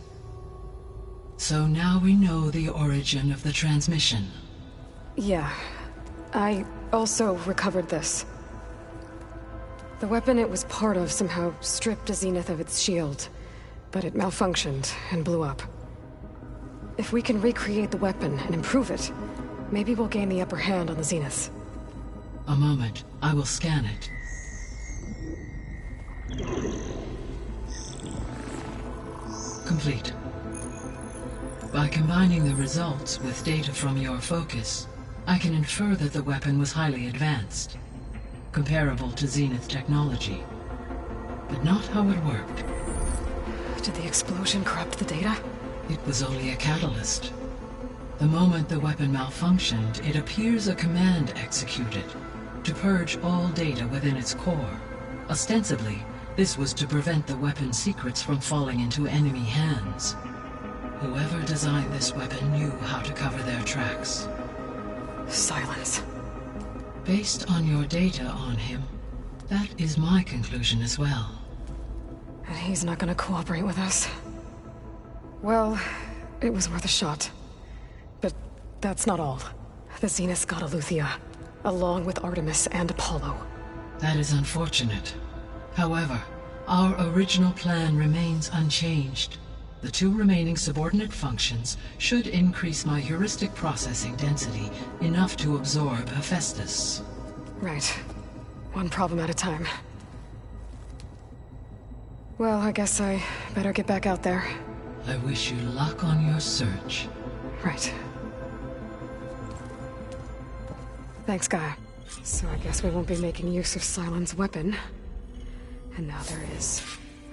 So now we know the origin of the transmission. Yeah. I also recovered this. The weapon it was part of somehow stripped a Zenith of its shield, but it malfunctioned and blew up. If we can recreate the weapon and improve it, maybe we'll gain the upper hand on the Zeniths. A moment, I will scan it. Complete. By combining the results with data from your focus, I can infer that the weapon was highly advanced, comparable to Zenith technology, but not how it worked. Did the explosion corrupt the data? It was only a catalyst. The moment the weapon malfunctioned, it appears a command executed to purge all data within its core. Ostensibly, this was to prevent the weapon's secrets from falling into enemy hands. Whoever designed this weapon knew how to cover their tracks. Silence. Based on your data on him, that is my conclusion as well. And he's not gonna cooperate with us. Well, it was worth a shot. But that's not all. The Zeniths got Eleuthia, along with Artemis and Apollo. That is unfortunate. However, our original plan remains unchanged. The 2 remaining subordinate functions should increase my heuristic processing density enough to absorb Hephaestus. Right. One problem at a time. Well, I guess I better get back out there. I wish you luck on your search. Right. Thanks, Gaia. So I guess we won't be making use of Sylens' weapon. And now there is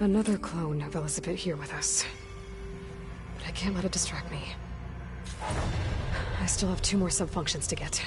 another clone of Elizabeth here with us. But I can't let it distract me. I still have 2 more sub-functions to get.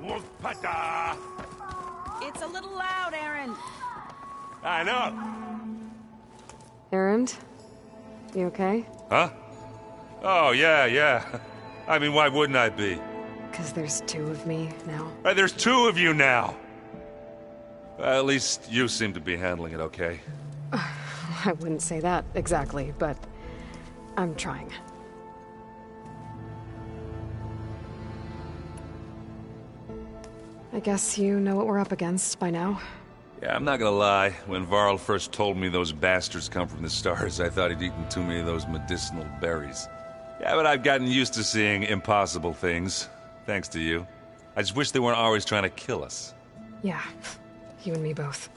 Wolfpata! It's a little loud, Aaron. I know. Erend? You okay? Huh? Oh, yeah. I mean, why wouldn't I be? Because there's two of me now. There's two of you now! At least you seem to be handling it okay. I wouldn't say that exactly, but I'm trying. I guess you know what we're up against by now. Yeah, I'm not gonna lie. When Varl first told me those bastards come from the stars, I thought he'd eaten too many of those medicinal berries. Yeah, but I've gotten used to seeing impossible things, thanks to you. I just wish they weren't always trying to kill us. Yeah, you and me both.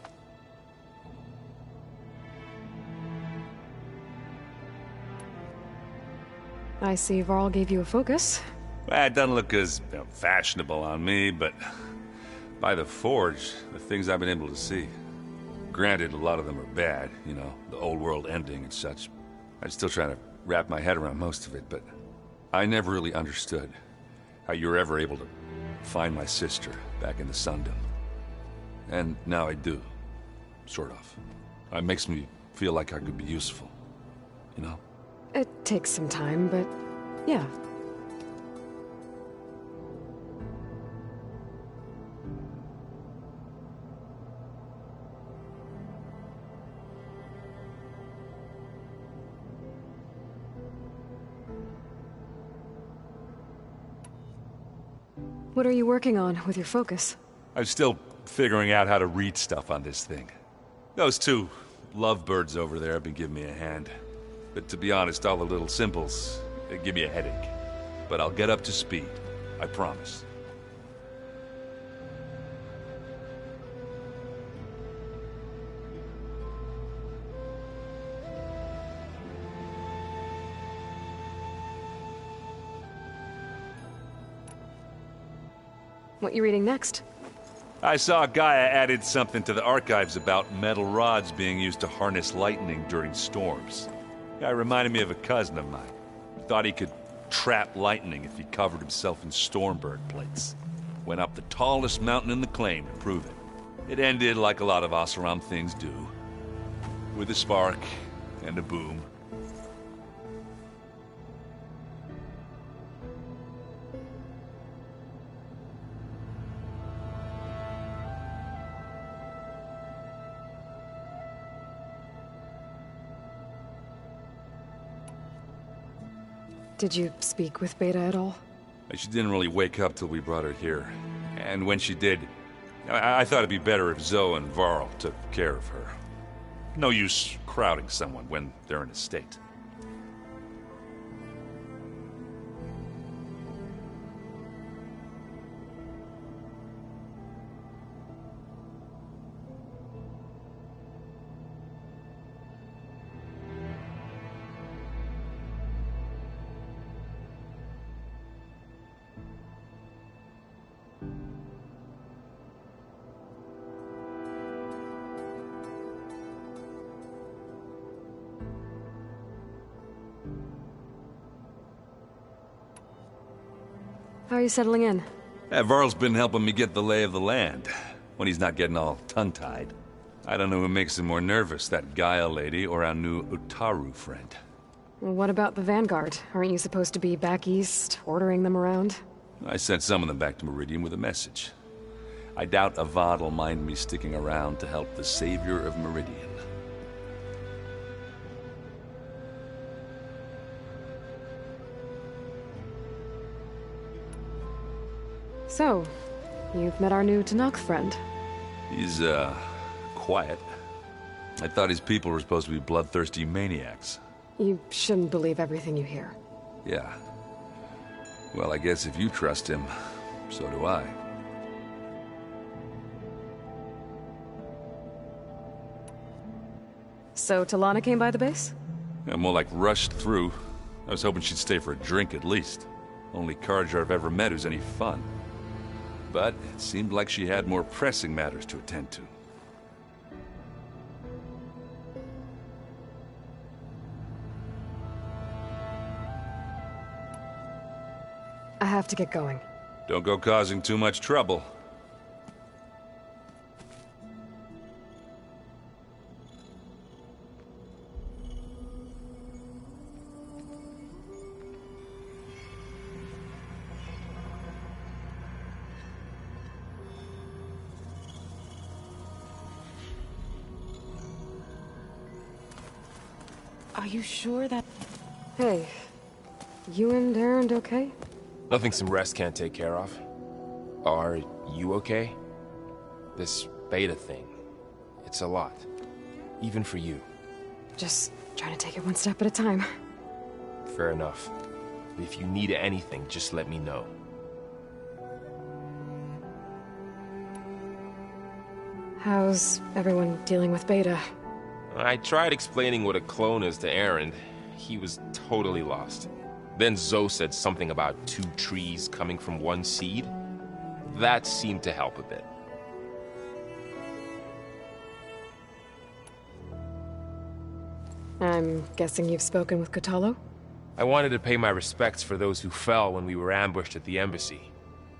I see Varl gave you a focus. Well, it doesn't look as fashionable on me, but by the Forge, the things I've been able to see. Granted, a lot of them are bad, you know, the old world ending and such. I'm still trying to wrap my head around most of it, but I never really understood how you were ever able to find my sister back in the Sundom. And now I do. Sort of. It makes me feel like I could be useful. You know? It takes some time, but yeah. What are you working on with your focus? I'm still figuring out how to read stuff on this thing. Those two lovebirds over there have been giving me a hand. But to be honest, all the little symbols, they give me a headache. But I'll get up to speed. I promise. What you reading next? I saw Gaia added something to the archives about metal rods being used to harness lightning during storms. Guy reminded me of a cousin of mine. Thought he could trap lightning if he covered himself in Stormbird plates. Went up the tallest mountain in the claim to prove it. It ended like a lot of Oseram things do. With a spark and a boom. Did you speak with Beta at all? She didn't really wake up till we brought her here. And when she did, I thought it'd be better if Zoe and Varl took care of her. No use crowding someone when they're in a state. How are you settling in? Varl's been helping me get the lay of the land, when he's not getting all tongue-tied. I don't know who makes him more nervous, that Gaia lady or our new Utaru friend. Well, what about the Vanguard? Aren't you supposed to be back east, ordering them around? I sent some of them back to Meridian with a message. I doubt Avad will mind me sticking around to help the savior of Meridian. So, you've met our new Tenakth friend. He's, quiet. I thought his people were supposed to be bloodthirsty maniacs. You shouldn't believe everything you hear. Yeah. Well, I guess if you trust him, so do I. So, Talana came by the base? Yeah, more like rushed through. I was hoping she'd stay for a drink at least. Only Carja I've ever met who's any fun. But it seemed like she had more pressing matters to attend to. I have to get going. Don't go causing too much trouble. Are you sure that... Hey, you and Erend okay? Nothing some rest can't take care of. Are you okay? This beta thing, it's a lot. Even for you. Just trying to take it one step at a time. Fair enough. If you need anything, just let me know. How's everyone dealing with beta? I tried explaining what a clone is to Erend. He was totally lost. Then Zoe said something about 2 trees coming from 1 seed. That seemed to help a bit. I'm guessing you've spoken with Kotallo? I wanted to pay my respects for those who fell when we were ambushed at the embassy.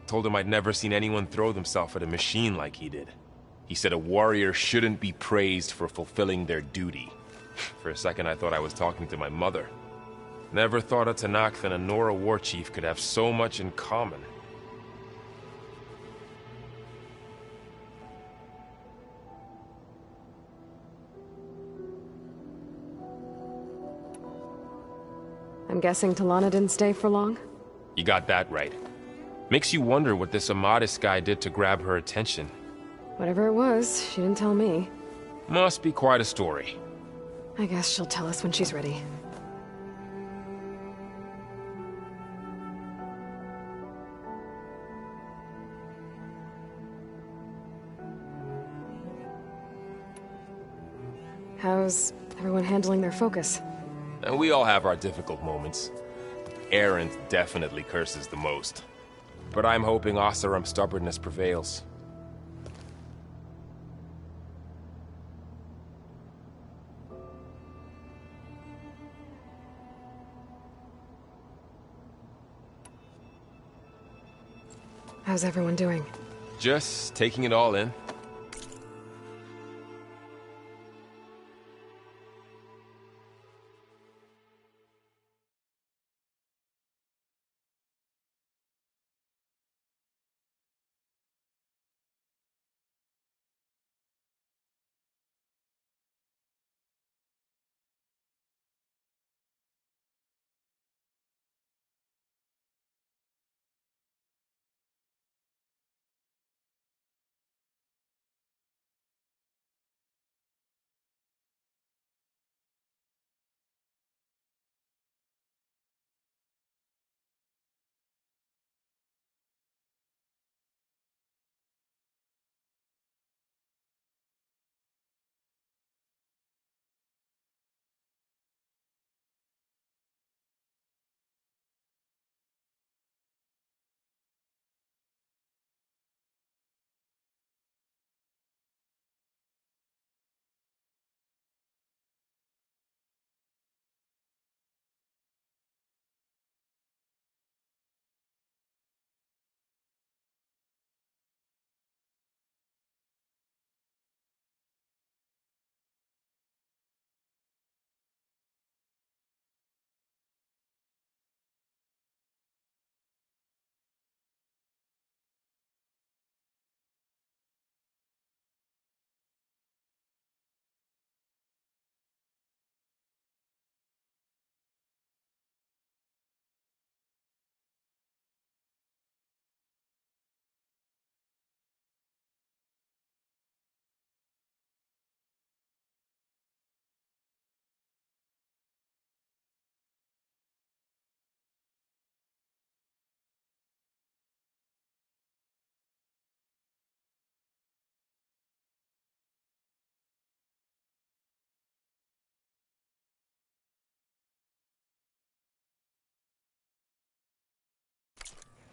Told him I'd never seen anyone throw themselves at a machine like he did. He said a warrior shouldn't be praised for fulfilling their duty. For a second I thought I was talking to my mother. Never thought a Tenakth and a Nora war chief could have so much in common. I'm guessing Talana didn't stay for long? You got that right. Makes you wonder what this Amadis guy did to grab her attention. Whatever it was, she didn't tell me. Must be quite a story. I guess she'll tell us when she's ready. How's everyone handling their focus? And we all have our difficult moments. Erend definitely curses the most. But I'm hoping Oseram's stubbornness prevails. How's everyone doing? Just taking it all in.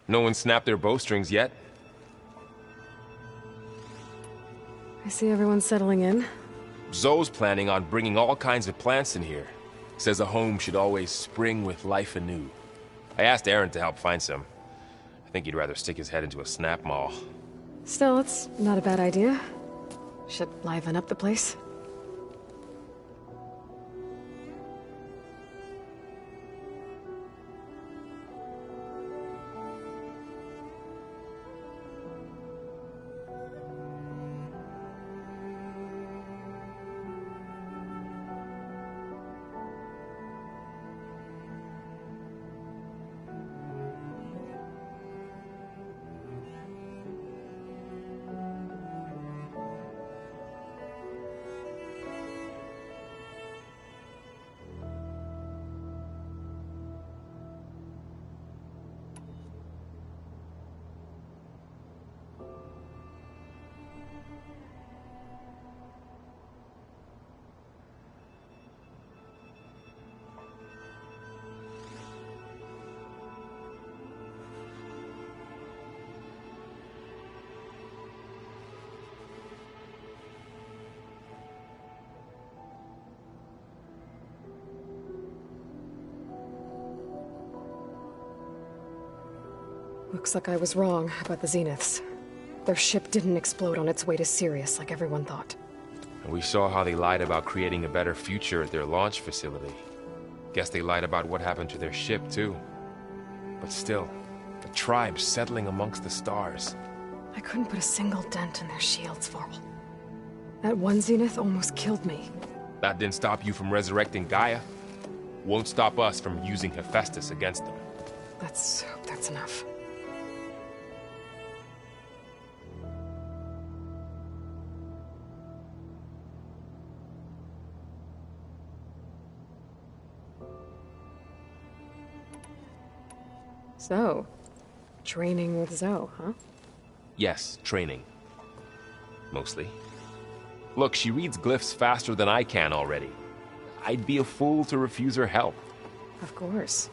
No one snapped their bowstrings yet. I see everyone settling in. Zoe's planning on bringing all kinds of plants in here. Says a home should always spring with life anew. I asked Erend to help find some. I think he'd rather stick his head into a snap maul. Still, it's not a bad idea. Should liven up the place. Looks like I was wrong about the Zeniths. Their ship didn't explode on its way to Sirius like everyone thought. And we saw how they lied about creating a better future at their launch facility. Guess they lied about what happened to their ship, too. But still, the tribe settling amongst the stars. I couldn't put a single dent in their shields, Varl. That one Zenith almost killed me. That didn't stop you from resurrecting Gaia. Won't stop us from using Hephaestus against them. Let's hope that's enough. So, training with Zoe, huh? Yes, training. Mostly. Look, she reads glyphs faster than I can already. I'd be a fool to refuse her help. Of course.